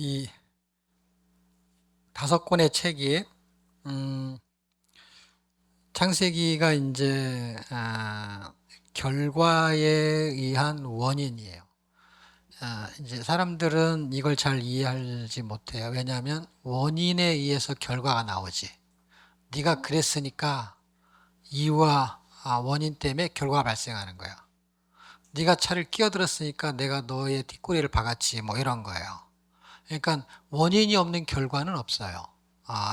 이 5권의 책이 창세기가 이제 결과에 의한 원인이에요. 이제 사람들은 이걸 잘 이해하지 못해요. 왜냐하면 원인에 의해서 결과가 나오지. 네가 그랬으니까 이유와 원인 때문에 결과가 발생하는 거야. 네가 차를 끼어들었으니까 내가 너의 뒷꼬리를 박았지, 뭐 이런 거예요. 그러니까 원인이 없는 결과는 없어요.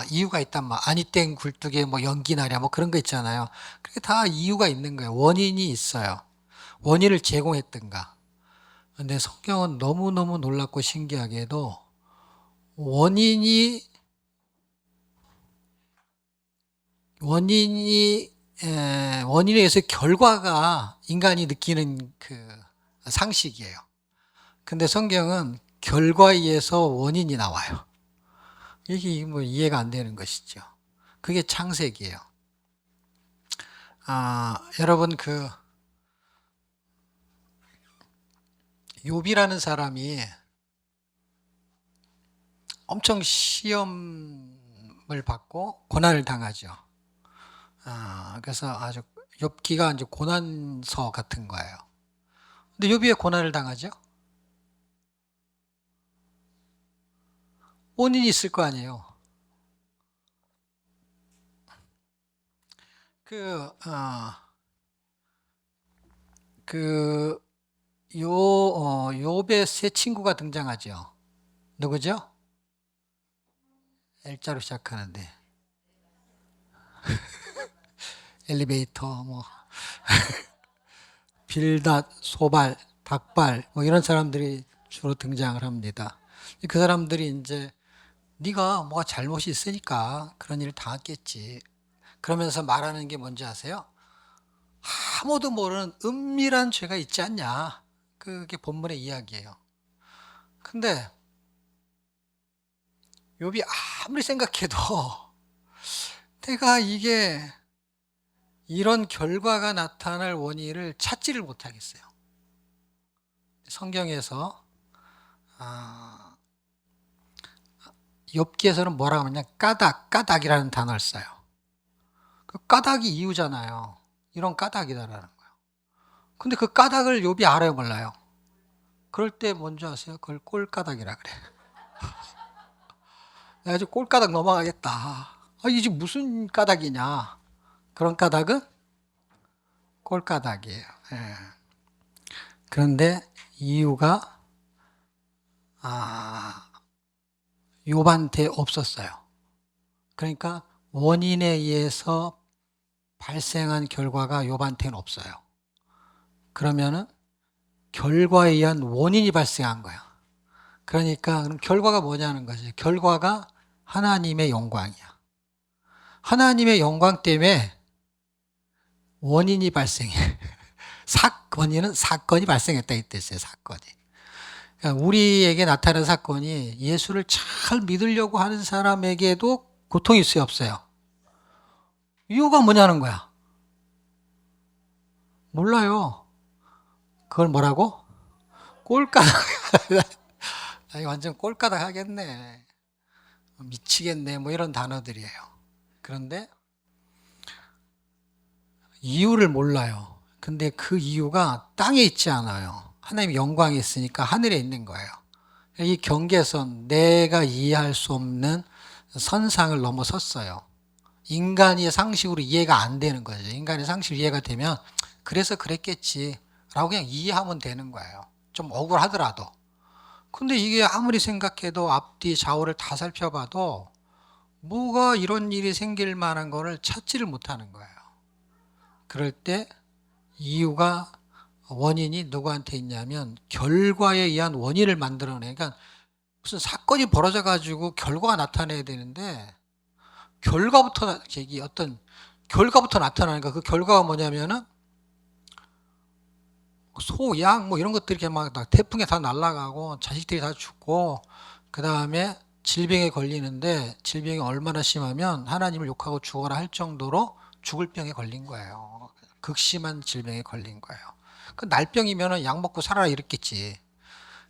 이유가 있단 말. 아니 땡 굴뚝에 뭐 연기 나랴 뭐 그런 거 있잖아요. 그게 다 이유가 있는 거예요. 원인이 있어요. 원인을 제공했든가. 근데 성경은 너무너무 놀랍고 신기하게도 원인이 원인이 원인에 의해서 결과가 인간이 느끼는 그 상식이에요. 근데 성경은 결과에 의해서 원인이 나와요. 이게 뭐 이해가 안 되는 것이죠. 그게 창세기예요. 여러분 그 욥이라는 사람이 엄청 시험을 받고 고난을 당하죠. 그래서 아주 욥기가 이제 고난서 같은 거예요. 근데 욥이 왜 고난을 당하죠? 원인이 있을 거 아니에요. 그 욥의 세 친구가 등장하죠. 누구죠? L자로 시작하는데 엘리베이터, 뭐 빌닷, 소발, 닭발 뭐 이런 사람들이 주로 등장을 합니다. 그 사람들이 이제 네가 뭐가 잘못이 있으니까 그런 일을 당했겠지. 그러면서 말하는 게 뭔지 아세요? 아무도 모르는 은밀한 죄가 있지 않냐. 그게 본문의 이야기예요. 근데 욥이 아무리 생각해도 내가 이게 이런 결과가 나타날 원인을 찾지를 못하겠어요. 성경에서 욥기에서는 뭐라고 하냐, 까닭이라는 단어를 써요. 그 까닭이 이유잖아요. 이런 까닭이다라는 거예요. 근데 그 까닭을 욥이 알아요, 몰라요? 그럴 때 뭔지 아세요? 그걸 꼴까닭이라 그래. 내가 이제 꼴까닭 넘어가겠다. 이게 무슨 까닭이냐? 그런 까닭은 꼴까닭이에요. 예. 그런데 이유가 욥한테 없었어요. 그러니까 원인에 의해서 발생한 결과가 욥한테는 없어요. 그러면은 결과에 의한 원인이 발생한 거야. 그러니까 그럼 결과가 뭐냐는 거지. 결과가 하나님의 영광이야. 하나님의 영광 때문에 원인이 발생해. 원인은 사건이 발생했다 이 뜻이에요. 사건이. 그러니까 우리에게 나타난 사건이 예수를 잘 믿으려고 하는 사람에게도 고통이 있어요, 없어요? 이유가 뭐냐는 거야. 몰라요. 그걸 뭐라고? 꼴까닥. 완전 꼴까닥 하겠네. 미치겠네. 뭐 이런 단어들이에요. 그런데 이유를 몰라요. 근데 그 이유가 땅에 있지 않아요. 하나님의 영광이 있으니까 하늘에 있는 거예요. 이 경계선, 내가 이해할 수 없는 선상을 넘어섰어요. 인간의 상식으로 이해가 안 되는 거죠. 인간의 상식으로 이해가 되면 그래서 그랬겠지 라고 그냥 이해하면 되는 거예요. 좀 억울하더라도. 근데 이게 아무리 생각해도 앞뒤 좌우를 다 살펴봐도 뭐가 이런 일이 생길 만한 거를 찾지를 못하는 거예요. 그럴 때 이유가 원인이 누구한테 있냐면 결과에 의한 원인을 만들어내. 그러니까 무슨 사건이 벌어져 가지고 결과가 나타나야 되는데 결과부터 어떤 결과부터 나타나니까 그 결과가 뭐냐면은 소, 양 뭐 이런 것들이 이렇게 막 태풍에 다 날아가고 자식들이 다 죽고 그 다음에 질병에 걸리는데 질병이 얼마나 심하면 하나님을 욕하고 죽어라 할 정도로 죽을 병에 걸린 거예요. 극심한 질병에 걸린 거예요. 그 날병이면은 약 먹고 살아라 이랬겠지.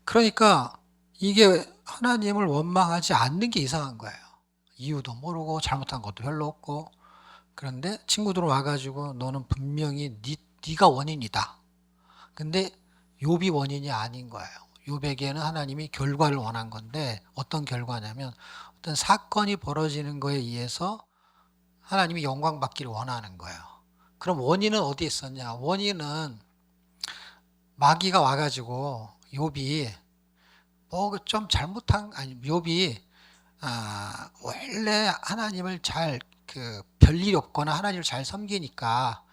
그러니까 이게 하나님을 원망하지 않는 게 이상한 거예요. 이유도 모르고 잘못한 것도 별로 없고. 그런데 친구들 와가지고 너는 분명히 네가 원인이다. 근데 욥이 원인이 아닌 거예요. 욥에게는 하나님이 결과를 원한 건데 어떤 결과냐면 어떤 사건이 벌어지는 거에 의해서 하나님이 영광 받기를 원하는 거예요. 그럼 원인은 어디에 있었냐? 원인은 마귀가 와가지고 욥이 뭐 좀 잘못한 아니 욥이 원래 하나님을 잘 그 별일이 없거나 하나님을 잘 섬기니까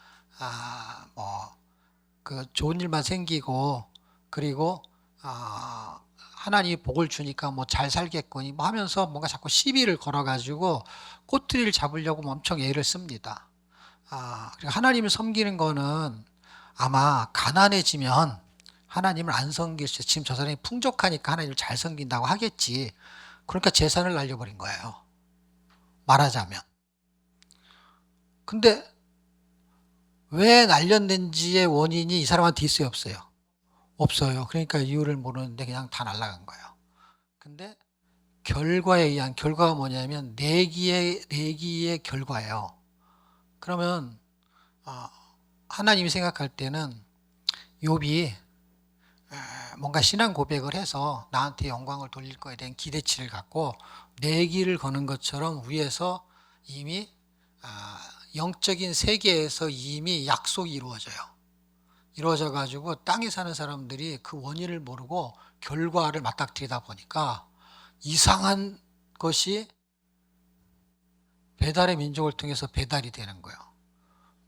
뭐 그 좋은 일만 생기고 그리고 하나님이 복을 주니까 뭐 잘 살겠거니 뭐 하면서 뭔가 자꾸 시비를 걸어가지고 꼬투리를 잡으려고 엄청 애를 씁니다. 그리고 하나님을 섬기는 거는 아마 가난해지면 하나님을 안 섬길 수, 지금 저 사람이 풍족하니까 하나님을 잘 섬긴다고 하겠지. 그러니까 재산을 날려버린 거예요. 말하자면. 근데 왜 날렸는지의 원인이 이 사람한테 있어요, 없어요? 없어요. 그러니까 이유를 모르는데 그냥 다 날아간 거예요. 근데 결과에 의한 결과가 뭐냐면 내기의 결과예요. 그러면 하나님이 생각할 때는 욥이 뭔가 신앙 고백을 해서 나한테 영광을 돌릴 거에 대한 기대치를 갖고 내기를 거는 것처럼 위에서 이미 영적인 세계에서 이미 약속이 이루어져요. 이루어져 가지고 땅에 사는 사람들이 그 원인을 모르고 결과를 맞닥뜨리다 보니까 이상한 것이 배달의 민족을 통해서 배달이 되는 거예요.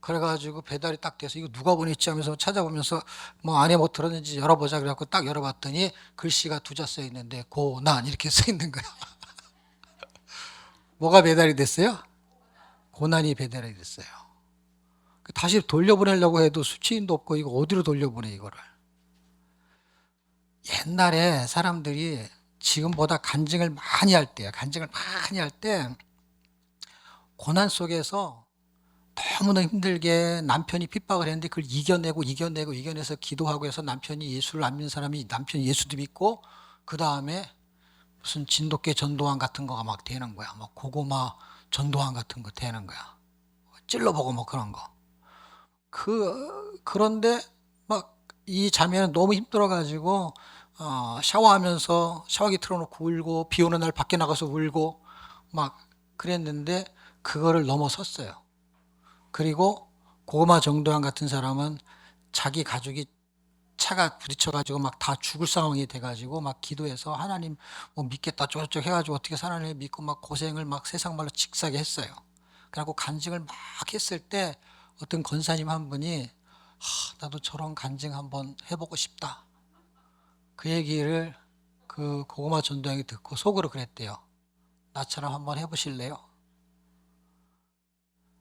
그래가지고 배달이 딱 돼서 이거 누가 보냈지 하면서 찾아보면서 뭐 안에 뭐 들었는지 열어보자 그래갖고 딱 열어봤더니 글씨가 두 자 써 있는데 고난 이렇게 써 있는 거야. 뭐가 배달이 됐어요? 고난이 배달이 됐어요. 다시 돌려보내려고 해도 수취인도 없고 이거 어디로 돌려보내 이거를. 옛날에 사람들이 지금보다 간증을 많이 할 때요. 간증을 많이 할 때 고난 속에서 너무나 힘들게 남편이 핍박을 했는데 그걸 이겨내서 기도하고 해서 남편이 예수를 안 믿는 사람이 남편이 예수도 믿고 그 다음에 무슨 진돗개 전도환 같은 거가 막 되는 거야. 막 고구마 전도환 같은 거 되는 거야. 찔러보고 뭐 그런 거. 그런데 막 이 자매는 너무 힘들어가지고 샤워하면서 샤워기 틀어놓고 울고 비 오는 날 밖에 나가서 울고 막 그랬는데 그거를 넘어섰어요. 그리고 고구마 정도환 같은 사람은 자기 가족이 차가 부딪혀가지고 막 다 죽을 상황이 돼가지고 막 기도해서 하나님 뭐 믿겠다 쪼쪼 해가지고 어떻게 하나님을 믿고 막 고생을 막 세상 말로 직사게 했어요. 그래갖고 간증을 막 했을 때 어떤 권사님 한 분이 나도 저런 간증 한번 해보고 싶다. 그 얘기를 그 고구마 전도양이 듣고 속으로 그랬대요. 나처럼 한번 해보실래요?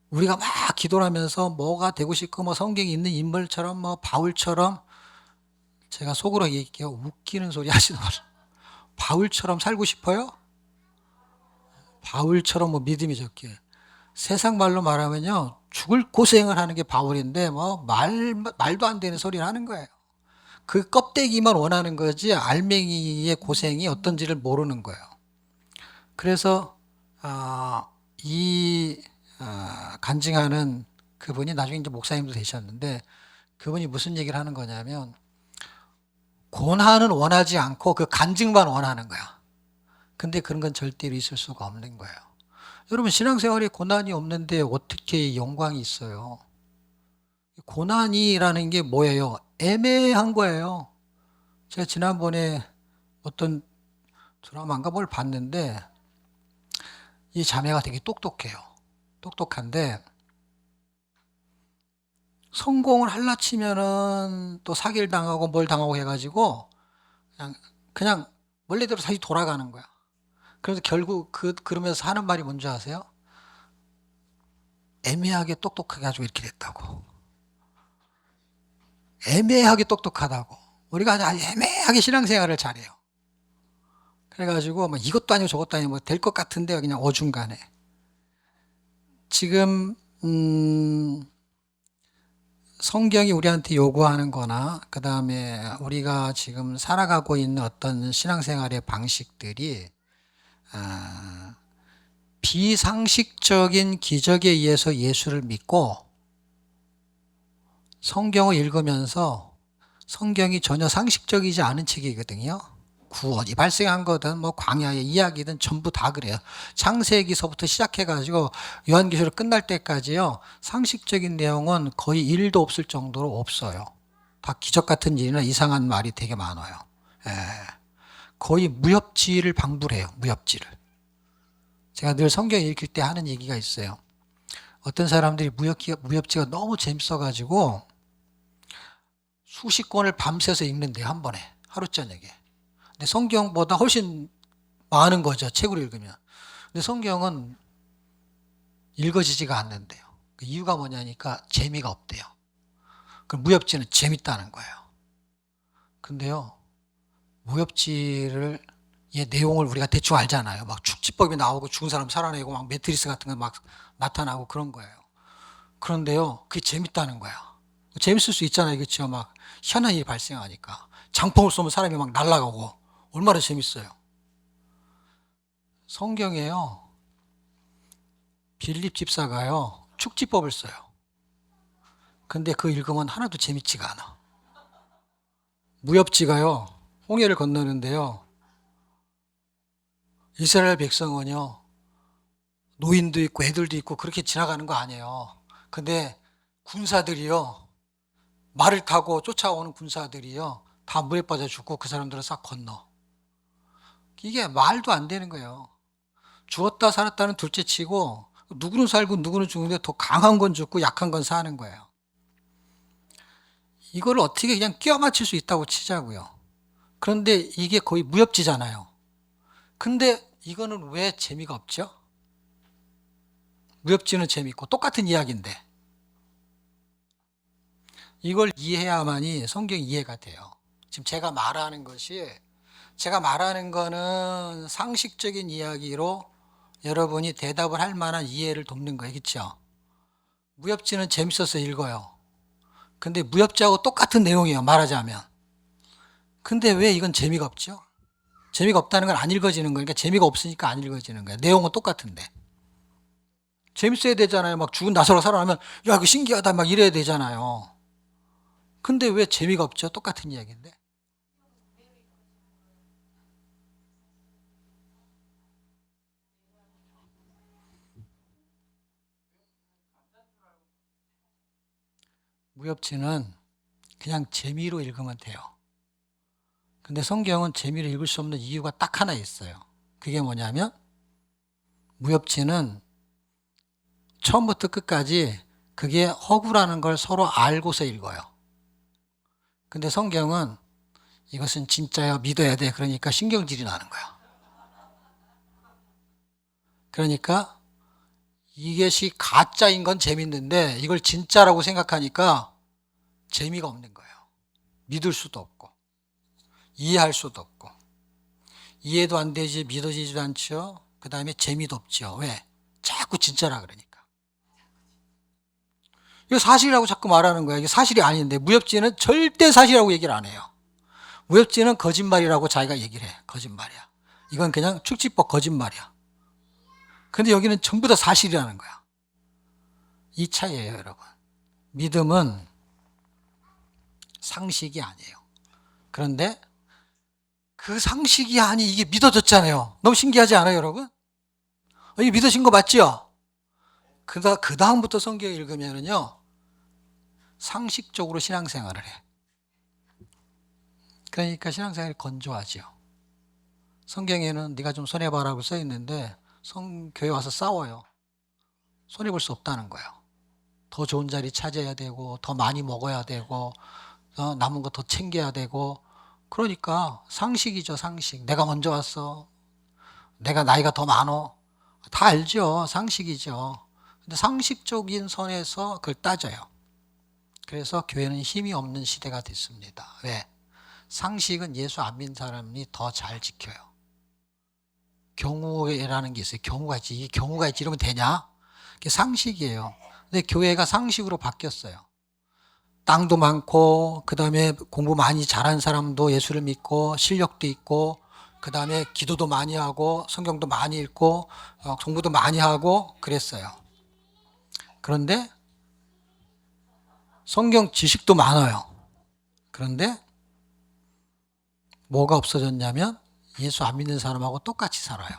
우리가 막 기도를 하면서 뭐가 되고 싶고 뭐 성경에 있는 인물처럼 뭐 바울처럼 제가 속으로 얘기할게요. 웃기는 소리 하시는 말. 바울처럼 살고 싶어요? 바울처럼 뭐 믿음이 적게. 세상 말로 말하면요. 죽을 고생을 하는 게 바울인데 뭐 말도 안 되는 소리를 하는 거예요. 그 껍데기만 원하는 거지 알맹이의 고생이 어떤지를 모르는 거예요. 그래서 이 간증하는 그분이 나중에 이제 목사님도 되셨는데 그분이 무슨 얘기를 하는 거냐면 고난은 원하지 않고 그 간증만 원하는 거야. 근데 그런 건 절대로 있을 수가 없는 거예요. 여러분 신앙생활에 고난이 없는데 어떻게 영광이 있어요? 고난이라는 게 뭐예요? 애매한 거예요. 제가 지난번에 어떤 드라마인가 뭘 봤는데 이 자매가 되게 똑똑해요. 똑똑한데 성공을 할라 치면은 또 사기를 당하고 뭘 당하고 해가지고 그냥 원래대로 다시 돌아가는 거야. 그래서 결국 그러면서 하는 말이 뭔지 아세요? 애매하게 똑똑하게 가지고 이렇게 됐다고. 애매하게 똑똑하다고. 우리가 아주 애매하게 신앙생활을 잘해요. 그래가지고 뭐 이것도 아니고 저것도 아니고 뭐 될 것 같은데 그냥 어중간해. 지금 성경이 우리한테 요구하는 거나 그 다음에 우리가 지금 살아가고 있는 어떤 신앙생활의 방식들이 비상식적인 기적에 의해서 예수를 믿고 성경을 읽으면서 성경이 전혀 상식적이지 않은 책이거든요. 구원이 발생한 거든 뭐 광야의 이야기든 전부 다 그래요. 창세기서부터 시작해가지고 요한계시록 끝날 때까지요. 상식적인 내용은 거의 1도 없을 정도로 없어요. 다 기적 같은 일이나 이상한 말이 되게 많아요. 예. 거의 무협지를 방불해요. 무협지를. 제가 늘 성경 읽을 때 하는 얘기가 있어요. 어떤 사람들이 무협지가 너무 재밌어가지고 수십 권을 밤새서 읽는데요. 한 번에. 하루 저녁에. 근데 성경보다 훨씬 많은 거죠. 책으로 읽으면. 근데 성경은 읽어지지가 않는데요. 그 이유가 뭐냐니까 재미가 없대요. 그 무협지는 재밌다는 거예요. 근데요. 무협지를 의 내용을 우리가 대충 알잖아요. 막 축지법이 나오고 죽은 사람 살아내고 막 매트리스 같은 거 막 나타나고 그런 거예요. 그런데요. 그게 재밌다는 거야. 재밌을 수 있잖아요. 그렇죠? 막 희한한 일이 발생하니까. 장풍을 쏘면 사람이 막 날아가고 얼마나 재밌어요. 성경에요. 빌립 집사가요. 축지법을 써요. 근데 그 읽으면 하나도 재밌지가 않아. 무협지가요. 홍해를 건너는데요. 이스라엘 백성은요. 노인도 있고 애들도 있고 그렇게 지나가는 거 아니에요. 근데 군사들이요. 말을 타고 쫓아오는 군사들이요. 다 물에 빠져 죽고 그 사람들은 싹 건너. 이게 말도 안 되는 거예요. 죽었다 살았다는 둘째 치고 누구는 살고 누구는 죽는데 더 강한 건 죽고 약한 건 사는 거예요. 이걸 어떻게 그냥 끼워 맞출 수 있다고 치자고요. 그런데 이게 거의 무협지잖아요. 근데 이거는 왜 재미가 없죠? 무협지는 재밌고 똑같은 이야기인데 이걸 이해해야만이 성경 이해가 돼요. 지금 제가 말하는 거는 상식적인 이야기로 여러분이 대답을 할 만한 이해를 돕는 거예요. 그렇죠? 무협지는 재밌어서 읽어요. 근데 무협지하고 똑같은 내용이에요. 말하자면. 근데 왜 이건 재미가 없죠? 재미가 없다는 건 안 읽어지는 거니까 재미가 없으니까 안 읽어지는 거예요. 내용은 똑같은데. 재밌어야 되잖아요. 막 죽은 나사로 살아나면 야, 이거 신기하다 막 이래야 되잖아요. 근데 왜 재미가 없죠? 똑같은 이야기인데. 무협지는 그냥 재미로 읽으면 돼요. 근데 성경은 재미로 읽을 수 없는 이유가 딱 하나 있어요. 그게 뭐냐면 무협지는 처음부터 끝까지 그게 허구라는 걸 서로 알고서 읽어요. 근데 성경은 이것은 진짜야 믿어야 돼. 그러니까 신경질이 나는 거야. 그러니까 이것이 가짜인 건 재밌는데 이걸 진짜라고 생각하니까 재미가 없는 거예요. 믿을 수도 없고 이해할 수도 없고 이해도 안 되지 믿어지지도 않죠. 그 다음에 재미도 없죠. 왜? 자꾸 진짜라 그러니까. 이거 사실이라고 자꾸 말하는 거야. 이게 사실이 아닌데 무협지는 절대 사실이라고 얘기를 안 해요. 무협지는 거짓말이라고 자기가 얘기를 해. 거짓말이야. 이건 그냥 축지법 거짓말이야. 근데 여기는 전부 다 사실이라는 거야. 이 차이예요, 여러분. 믿음은 상식이 아니에요. 그런데 그 상식이 아니 이게 믿어졌잖아요. 너무 신기하지 않아요, 여러분? 이게 믿어진 거 맞죠? 그 다음부터 성경 읽으면은요, 상식적으로 신앙생활을 해. 그러니까 신앙생활이 건조하죠. 성경에는 네가 좀 손해봐라고 써 있는데 교회 와서 싸워요. 손해볼 수 없다는 거예요. 더 좋은 자리 찾아야 되고 더 많이 먹어야 되고 남은 거 더 챙겨야 되고 그러니까 상식이죠. 상식. 내가 먼저 왔어. 내가 나이가 더 많어. 다 알죠. 상식이죠. 근데 상식적인 선에서 그걸 따져요. 그래서 교회는 힘이 없는 시대가 됐습니다. 왜? 상식은 예수 안 믿는 사람이 더 잘 지켜요. 경우라는 게 있어요. 경우가 있지. 이게 경우가 있지 이러면 되냐? 그게 상식이에요. 근데 교회가 상식으로 바뀌었어요. 땅도 많고, 그 다음에 공부 많이 잘한 사람도 예수를 믿고, 실력도 있고, 그 다음에 기도도 많이 하고, 성경도 많이 읽고, 공부도 많이 하고, 그랬어요. 그런데 성경 지식도 많아요. 그런데 뭐가 없어졌냐면 예수 안 믿는 사람하고 똑같이 살아요.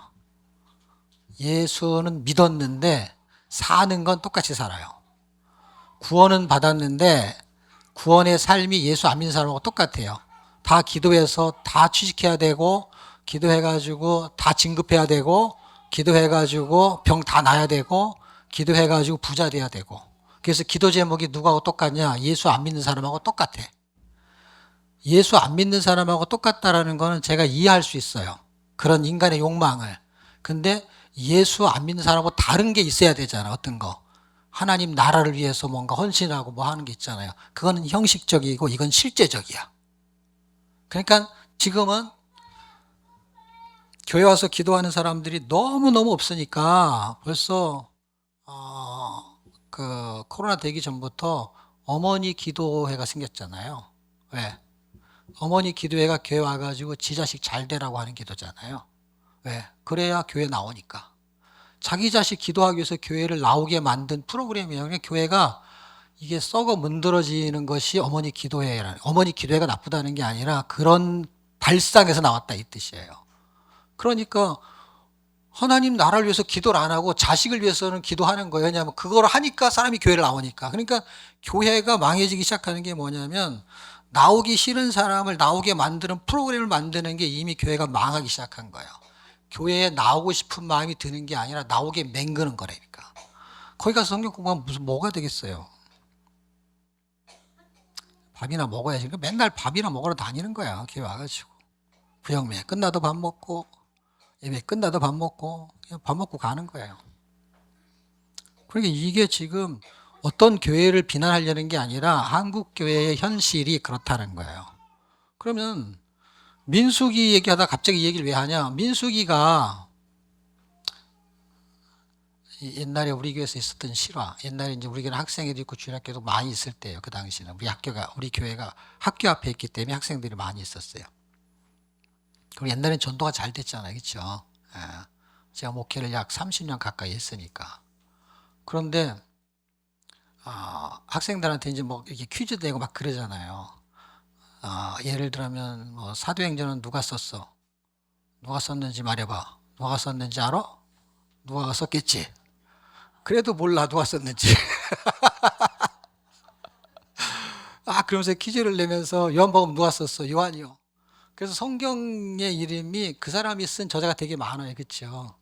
예수는 믿었는데 사는 건 똑같이 살아요. 구원은 받았는데 구원의 삶이 예수 안 믿는 사람하고 똑같아요. 다 기도해서 다 취직해야 되고, 기도해가지고 다 진급해야 되고, 기도해가지고 병 다 나야 되고, 기도해가지고 부자 돼야 되고. 그래서 기도 제목이 누구하고 똑같냐? 예수 안 믿는 사람하고 똑같아. 예수 안 믿는 사람하고 똑같다라는 거는 제가 이해할 수 있어요. 그런 인간의 욕망을. 근데 예수 안 믿는 사람하고 다른 게 있어야 되잖아. 어떤 거. 하나님 나라를 위해서 뭔가 헌신하고 뭐 하는 게 있잖아요. 그거는 형식적이고 이건 실제적이야. 그러니까 지금은 교회 와서 기도하는 사람들이 너무너무 없으니까 벌써 그 코로나 되기 전부터 어머니 기도회가 생겼잖아요. 왜? 어머니 기도회가 교회 와가지고 지 자식 잘 되라고 하는 기도잖아요. 왜? 그래야 교회 나오니까. 자기 자식 기도하기 위해서 교회를 나오게 만든 프로그램이에요. 그러니까 교회가 이게 썩어 문드러지는 것이 어머니 기도회라는, 어머니 기도회가 나쁘다는 게 아니라 그런 발상에서 나왔다 이 뜻이에요. 그러니까 하나님 나라를 위해서 기도를 안 하고 자식을 위해서는 기도하는 거예요. 왜냐하면 그걸 하니까 사람이 교회를 나오니까. 그러니까 교회가 망해지기 시작하는 게 뭐냐면 나오기 싫은 사람을 나오게 만드는 프로그램을 만드는 게 이미 교회가 망하기 시작한 거예요. 교회에 나오고 싶은 마음이 드는 게 아니라 나오게 맹그는 거라니까. 거기 가서 성경 공부하면 무슨 뭐가 되겠어요. 밥이나 먹어야지. 그러니까 맨날 밥이나 먹으러 다니는 거야. 교회 와가지고. 부영매 끝나도 밥 먹고, 예배 끝나도 밥 먹고, 그냥 밥 먹고 가는 거예요. 그러니까 이게 지금 어떤 교회를 비난하려는 게 아니라 한국 교회의 현실이 그렇다는 거예요. 그러면 민수기 얘기하다 갑자기 이 얘기를 왜 하냐? 민수기가 옛날에 우리 교회에서 있었던 실화. 옛날에 이제 우리 교회는 학생회도 있고 주일학교도 많이 있을 때예요. 그 당시는 우리 교회가 학교 앞에 있기 때문에 학생들이 많이 있었어요. 그리고 옛날엔 전도가 잘 됐잖아요, 그렇죠? 예. 제가 목회를 약 30년 가까이 했으니까. 그런데 학생들한테 이제 뭐 이렇게 퀴즈 내고 막 그러잖아요. 예를 들면 뭐 사도행전은 누가 썼어? 누가 썼는지 말해봐. 누가 썼는지 알아? 누가 썼겠지? 그래도 몰라 누가 썼는지. 그러면서 퀴즈를 내면서 요한복음 누가 썼어? 요한이요. 그래서 성경의 이름이 그 사람이 쓴 저자가 되게 많아요. 그렇죠?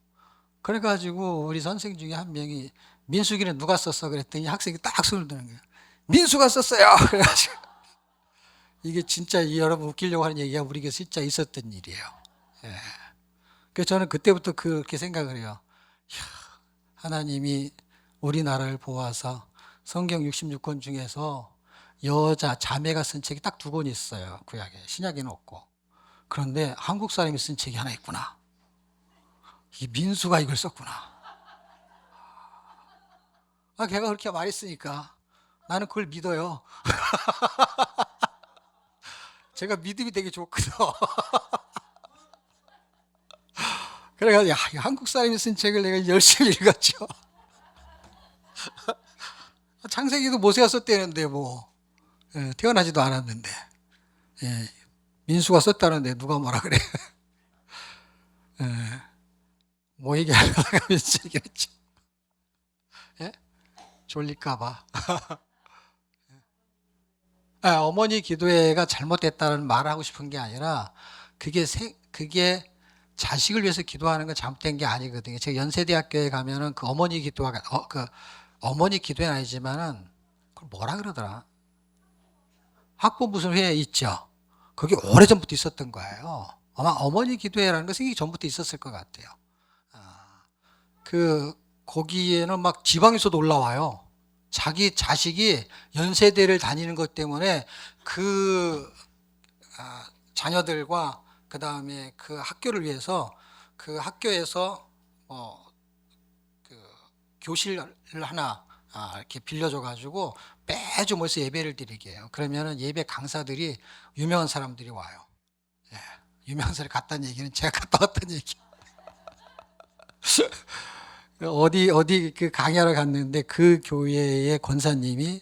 그래가지고 우리 선생 중에 한 명이 민수기는 누가 썼어? 그랬더니 학생이 딱 손을 드는 거예요. 민수가 썼어요. 그래가지고 이게 진짜 여러분 웃기려고 하는 얘기가 우리 교회 진짜 있었던 일이에요. 예. 그래서 저는 그때부터 그렇게 생각을 해요. 하나님이 우리나라를 보아서 성경 66권 중에서 여자 자매가 쓴 책이 딱 2권 있어요. 구약에. 신약에는 없고. 그런데 한국 사람이 쓴 책이 하나 있구나. 이 민수가 이걸 썼구나. 걔가 그렇게 말했으니까 나는 그걸 믿어요. 제가 믿음이 되게 좋거든. 그래가지고 한국 사람이 쓴 책을 내가 열심히 읽었죠. 창세기도 모세가 썼대는데 뭐 태어나지도 않았는데 민수가 썼다는데 누가 뭐라 그래. 뭐 얘기하다가 민수 얘기했죠. 졸릴까봐. 어머니 기도회가 잘못됐다는 말을 하고 싶은 게 아니라 그게 자식을 위해서 기도하는 건 잘못된 게 아니거든요. 제가 연세대학교에 가면은 그 어머니 기도회가 어머니 기도회는 아니지만은 그걸 뭐라 그러더라. 학부 무슨 회에 있죠. 그게 오래전부터 있었던 거예요. 아마 어머니 기도회라는 거 생기기 전부터 있었을 것 같아요. 거기에는 막 지방에서도 올라와요. 자기 자식이 연세대를 다니는 것 때문에 자녀들과 그 다음에 그 학교를 위해서 그 학교에서 그 교실을 하나 이렇게 빌려줘가지고 매주 모여서 예배를 드리게 해요. 그러면은 예배 강사들이 유명한 사람들이 와요. 예, 유명한 사람이 갔다는 얘기는 제가 갔다 왔다는 얘기. 어디 그 강의하러 갔는데 그 교회의 권사님이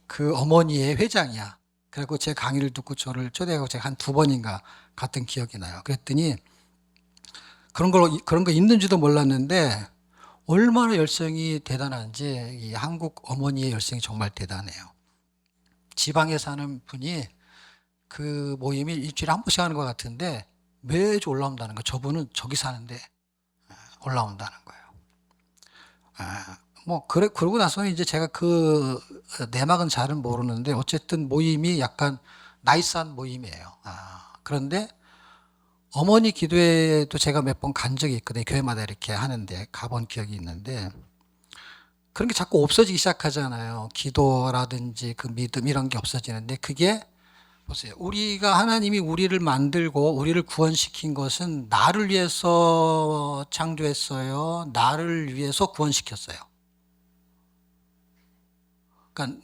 그 어머니의 회장이야. 그리고 제 강의를 듣고 저를 초대하고 제가 한 2번인가 갔던 기억이 나요. 그랬더니 그런 거 있는지도 몰랐는데 얼마나 열성이 대단한지 이 한국 어머니의 열성이 정말 대단해요. 지방에 사는 분이 그 모임이 일주일에 한 번씩 하는 것 같은데 매주 올라온다는 거예요. 저분은 저기 사는데 올라온다는 거예요. 그러고 나서는 이제 제가 그 내막은 잘은 모르는데 어쨌든 모임이 약간 나이스한 모임이에요. 그런데 어머니 기도회도 제가 몇 번 간 적이 있거든요. 교회마다 이렇게 하는데 가본 기억이 있는데 그런 게 자꾸 없어지기 시작하잖아요. 기도라든지 그 믿음 이런 게 없어지는데 그게 보세요. 우리가 하나님이 우리를 만들고 우리를 구원시킨 것은 나를 위해서 창조했어요. 나를 위해서 구원시켰어요. 그러니까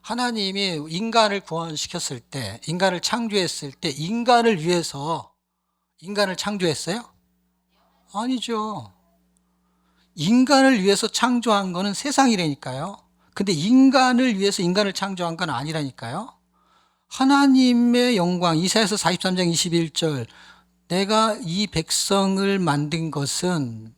하나님이 인간을 구원시켰을 때, 인간을 창조했을 때 인간을 위해서 인간을 창조했어요? 아니죠. 인간을 위해서 창조한 거는 세상이라니까요. 근데 인간을 위해서 인간을 창조한 건 아니라니까요. 하나님의 영광, 이사야서 43장 21절, 내가 이 백성을 만든 것은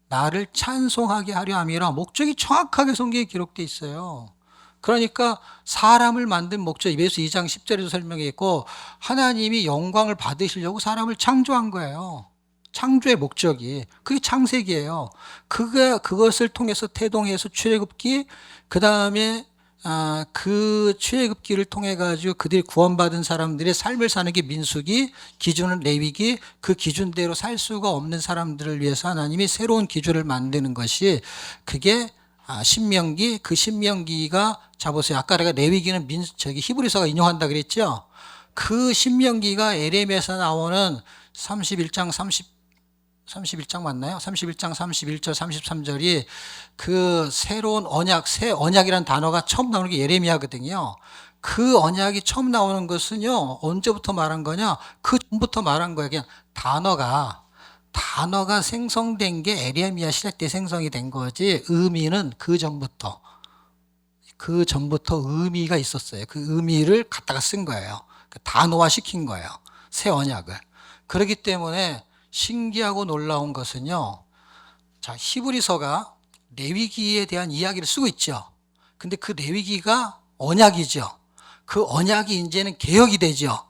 나를 찬송하게 하려 함이라 목적이 정확하게 성경에 기록되어 있어요. 그러니까 사람을 만든 목적, 에베소 2장 10절에도 설명해 있고 하나님이 영광을 받으시려고 사람을 창조한 거예요. 창조의 목적이 그게 창세기예요. 그것을 통해서 태동해서 출애굽기, 그 다음에 그 출애굽기를 통해 가지고 그들이 구원받은 사람들의 삶을 사는 게 민수기, 기준은 레위기, 그 기준대로 살 수가 없는 사람들을 위해서 하나님이 새로운 기준을 만드는 것이 그게 신명기, 그 신명기가 자 보세요. 아까 내가 레위기는 히브리서가 인용한다 그랬죠. 그 신명기가 에레미야에서 나오는 31장 맞나요? 31장 31절 33절이 그 새로운 언약, 새 언약이라는 단어가 처음 나오는 게 예레미야거든요. 그 언약이 처음 나오는 것은요, 언제부터 말한 거냐? 그 전부터 말한 거예요. 그냥 단어가 생성된 게 에레미야 시대 때 생성이 된 거지, 의미는 그 전부터 의미가 있었어요. 그 의미를 갖다가 쓴 거예요. 단어화 시킨 거예요. 새 언약을. 그렇기 때문에 신기하고 놀라운 것은요. 자, 히브리서가 레위기에 대한 이야기를 쓰고 있죠. 근데 그 레위기가 언약이죠. 그 언약이 이제는 개혁이 되죠.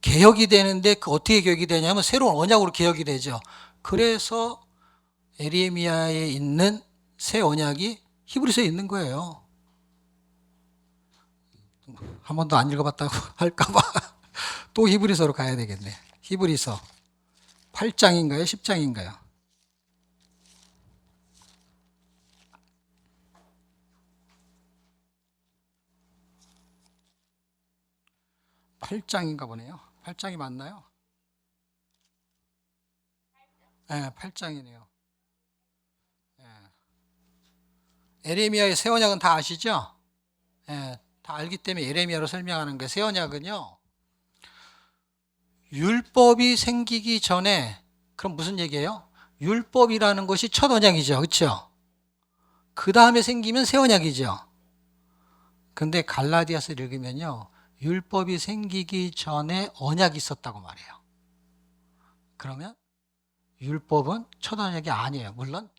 개혁이 되는데 그 어떻게 개혁이 되냐면 새로운 언약으로 개혁이 되죠. 그래서 에레미야에 있는 새 언약이 히브리서에 있는 거예요. 한 번도 안 읽어봤다고 할까봐 또 히브리서로 가야 되겠네. 히브리서 8장인가요? 10장인가요? 8장인가 보네요. 8장이 맞나요? 네, 8장이네요. 네. 에레미야의 새 언약은 다 아시죠? 네, 다 알기 때문에 에레미야로 설명하는 거예요. 새 언약은요. 율법이 생기기 전에 그럼 무슨 얘기예요? 율법이라는 것이 첫 언약이죠. 그렇죠? 그 다음에 생기면 새 언약이죠. 근데 갈라디아서를 읽으면요. 율법이 생기기 전에 언약이 있었다고 말해요. 그러면 율법은 첫 언약이 아니에요. 물론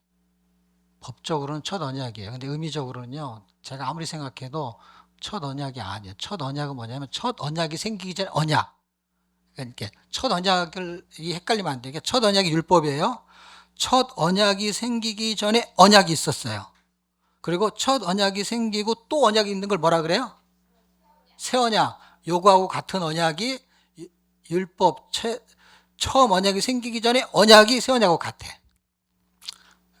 법적으로는 첫 언약이에요. 근데 의미적으로는요. 제가 아무리 생각해도 첫 언약이 아니에요. 첫 언약은 뭐냐면 첫 언약이 생기기 전에 언약. 그러니까 첫 언약을 헷갈리면 안 되게 첫 언약이 율법이에요. 첫 언약이 생기기 전에 언약이 있었어요. 그리고 첫 언약이 생기고 또 언약이 있는 걸 뭐라 그래요? 새 언약. 요거하고 같은 언약이 율법 처음 언약이 생기기 전에 언약이 새 언약하고 같아.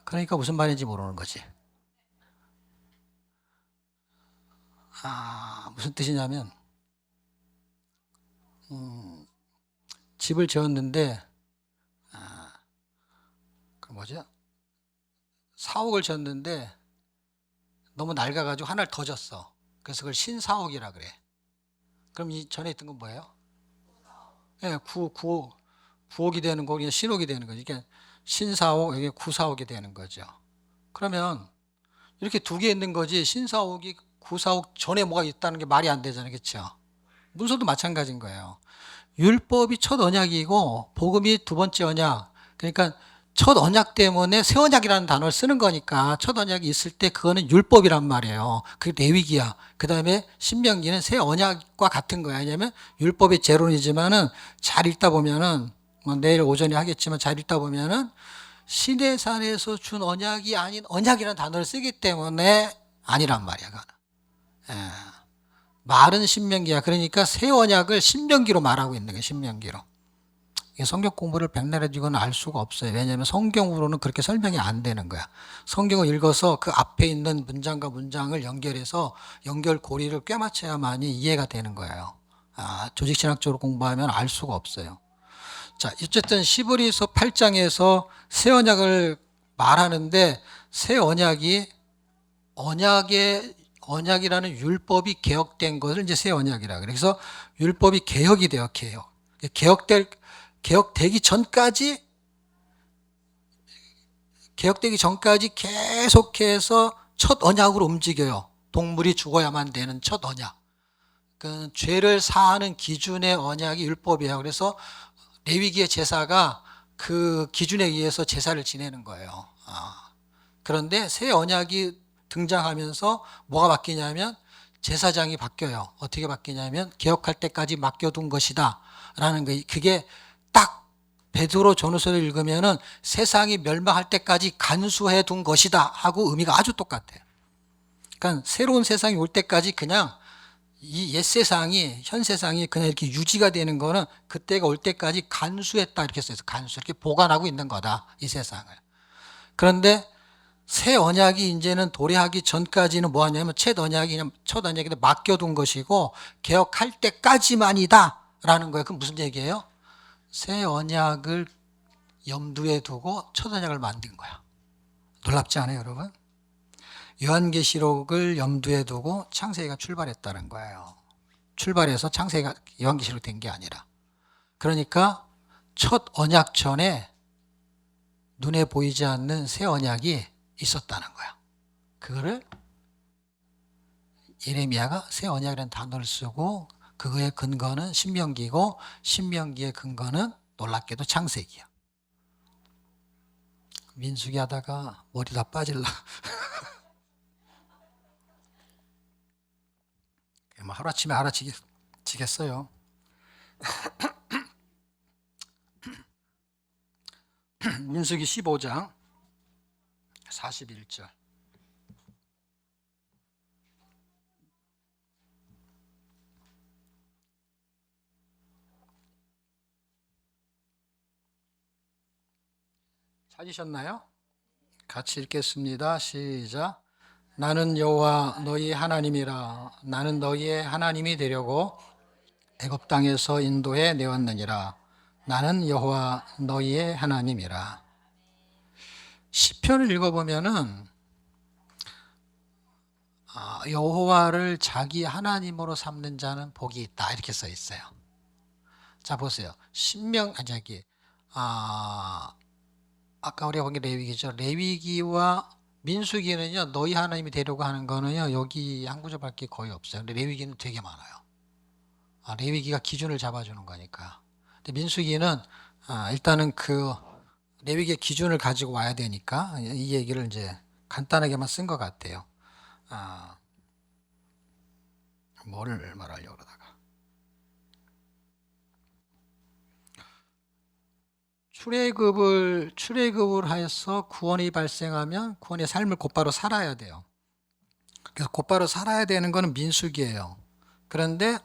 그러니까 무슨 말인지 모르는 거지. 무슨 뜻이냐면 집을 지었는데 그 뭐죠? 4억을 졌는데 너무 낡아가지고 하나를 더 줬어. 그래서 그걸 신사옥이라 그래. 그럼 이 전에 있던 건 뭐예요? 예, 구옥이 되는 거고 신옥이 되는 거죠. 이게 신사옥, 이게 구사옥이 되는 거죠. 그러면 이렇게 두 개 있는 거지 신사옥이 구사옥 전에 뭐가 있다는 게 말이 안 되잖아요. 그렇죠? 문서도 마찬가지인 거예요. 율법이 첫 언약이고 복음이 두 번째 언약. 그러니까 첫 언약 때문에 새 언약이라는 단어를 쓰는 거니까 첫 언약이 있을 때 그거는 율법이란 말이에요. 그게 레위기야. 그 다음에 신명기는 새 언약과 같은 거야. 왜냐면 율법의 재론이지만은 잘 읽다 보면은 뭐 내일 오전에 하겠지만 잘 읽다 보면은 시내산에서 준 언약이 아닌 언약이라는 단어를 쓰기 때문에 아니란 말이야. 그거는. 예. 말은 신명기야. 그러니까 새 언약을 신명기로 말하고 있는 거예요. 신명기로. 성경 공부를 백날 해주고는 알 수가 없어요. 왜냐하면 성경으로는 그렇게 설명이 안 되는 거야. 성경을 읽어서 그 앞에 있는 문장과 문장을 연결해서 연결고리를 꿰맞춰야만이 이해가 되는 거예요. 조직신학적으로 공부하면 알 수가 없어요. 자, 어쨌든 시브리서 8장에서 새 언약을 말하는데 새 언약이라는 율법이 개혁된 것을 이제 새 언약이라 그래. 그래서 율법이 개혁이 돼요. 개혁되기 전까지 계속해서 첫 언약으로 움직여요. 동물이 죽어야만 되는 첫 언약. 그 죄를 사하는 기준의 언약이 율법이에요. 그래서 레위기의 제사가 그 기준에 의해서 제사를 지내는 거예요. 그런데 새 언약이 등장하면서 뭐가 바뀌냐면 제사장이 바뀌어요. 어떻게 바뀌냐면 개혁할 때까지 맡겨둔 것이다 라는 거. 그게 딱 베드로 전후서를 읽으면은 세상이 멸망할 때까지 간수해 둔 것이다 하고 의미가 아주 똑같아요. 그러니까 새로운 세상이 올 때까지 그냥 이 옛 세상이 현 세상이 그냥 이렇게 유지가 되는 거는 그때가 올 때까지 간수했다 이렇게 써있어요. 간수 이렇게 보관하고 있는 거다 이 세상을. 그런데 새 언약이 이제는 도래하기 전까지는 뭐 하냐면 첫 언약이 맡겨둔 것이고 개혁할 때까지만이다 라는 거예요. 그럼 무슨 얘기예요? 새 언약을 염두에 두고 첫 언약을 만든 거야. 놀랍지 않아요, 여러분? 요한계시록을 염두에 두고 창세기가 출발했다는 거예요. 출발해서 창세기가 요한계시록 된 게 아니라. 그러니까 첫 언약 전에 눈에 보이지 않는 새 언약이 있었다는 거야. 그거를 예레미야가 새 언약이라는 단어를 쓰고 그거의 근거는 신명기고 신명기의 근거는 놀랍게도 창세기야. 민수기 하다가 머리 다 빠질라. 뭐 하루아침에 알아지겠어요. 민수기 15장 41절. 찾으셨나요? 같이 읽겠습니다. 시작. 나는 여호와 너희 하나님이라. 나는 너희의 하나님이 되려고 애굽 땅에서 인도해 내었느니라. 나는 여호와 너희의 하나님이라. 시편을 읽어보면은 여호와를 자기 하나님으로 삼는 자는 복이 있다 이렇게 써 있어요. 자 보세요. 아까 우리가 본 게 레위기죠. 레위기와 민수기는요, 너희 하나님이 되려고 하는 거는요, 여기 한 구절밖에 거의 없어요. 근데 레위기는 되게 많아요. 레위기가 기준을 잡아주는 거니까. 근데 민수기는 일단은 그 레위기의 기준을 가지고 와야 되니까 이 얘기를 이제 간단하게만 쓴 것 같아요. 뭐를 말하려고 그러다가. 출애굽을 하여서 구원이 발생하면 구원의 삶을 곧바로 살아야 돼요. 그래서 곧바로 살아야 되는 거는 민수기예요. 그런데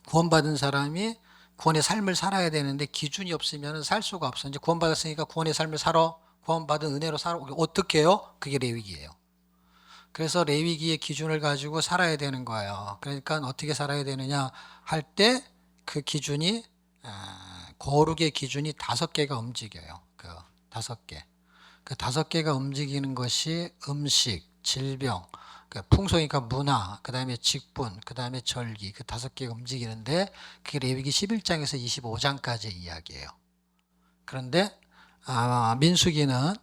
구원받은 사람이 구원의 삶을 살아야 되는데 기준이 없으면 살 수가 없어. 이제 구원받았으니까 구원의 삶을 살아. 구원받은 은혜로 살아. 어떻게 해요? 그게 레위기예요. 그래서 레위기의 기준을 가지고 살아야 되는 거예요. 그러니까 어떻게 살아야 되느냐 할 때 그 기준이 거룩의 기준이 5개가 움직여요. 그 5개. 그 5개가 움직이는 것이 음식, 질병, 그러니까 풍속이니까 문화, 그 다음에 직분, 그 다음에 절기, 그 5개가 움직이는데 그게 레위기 11장에서 25장까지의 이야기예요. 그런데 민수기는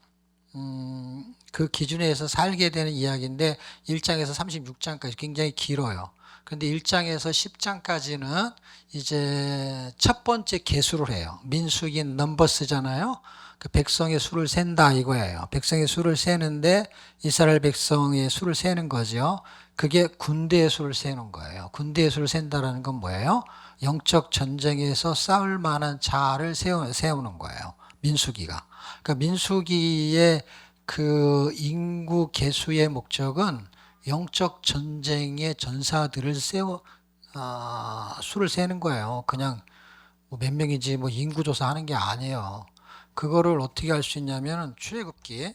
그 기준에서 살게 되는 이야기인데 1장에서 36장까지 굉장히 길어요. 그런데 1장에서 10장까지는 이제 첫 번째 계수를 해요. 민수기 넘버스잖아요. 그 백성의 수를 센다 이거예요. 백성의 수를 세는데 이스라엘 백성의 수를 세는 거죠. 그게 군대의 수를 세는 거예요. 군대의 수를 센다라는 건 뭐예요? 영적 전쟁에서 싸울 만한 자를 세우는 거예요. 민수기가. 그러니까 민수기의 그 인구 계수의 목적은 영적 전쟁의 전사들을 수를 세는 거예요. 그냥 뭐 몇 명인지 뭐 인구 조사하는 게 아니에요. 그거를 어떻게 할 수 있냐면 출애굽기.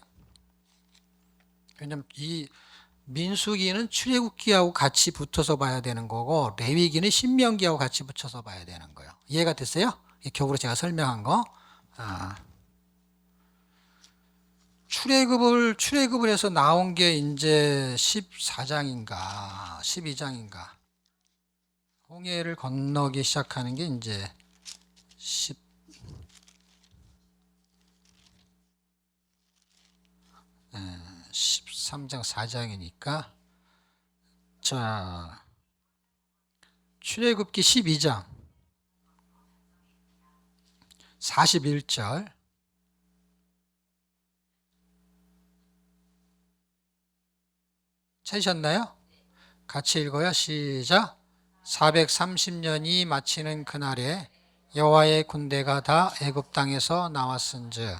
왜냐면 이 민수기는 출애굽기하고 같이 붙어서 봐야 되는 거고 레위기는 신명기하고 같이 붙여서 봐야 되는 거예요. 이해가 됐어요? 격으로 제가 설명한 거. 출애굽을 해서 나온 게 이제 14장인가 12장인가. 홍해를 건너기 시작하는 게 이제 13장 4장이니까 자 출애굽기 12장 41절 찾으셨나요? 같이 읽어요. 시작. 430년이 마치는 그날에 여호와의 군대가 다 애굽 땅에서 나왔은즉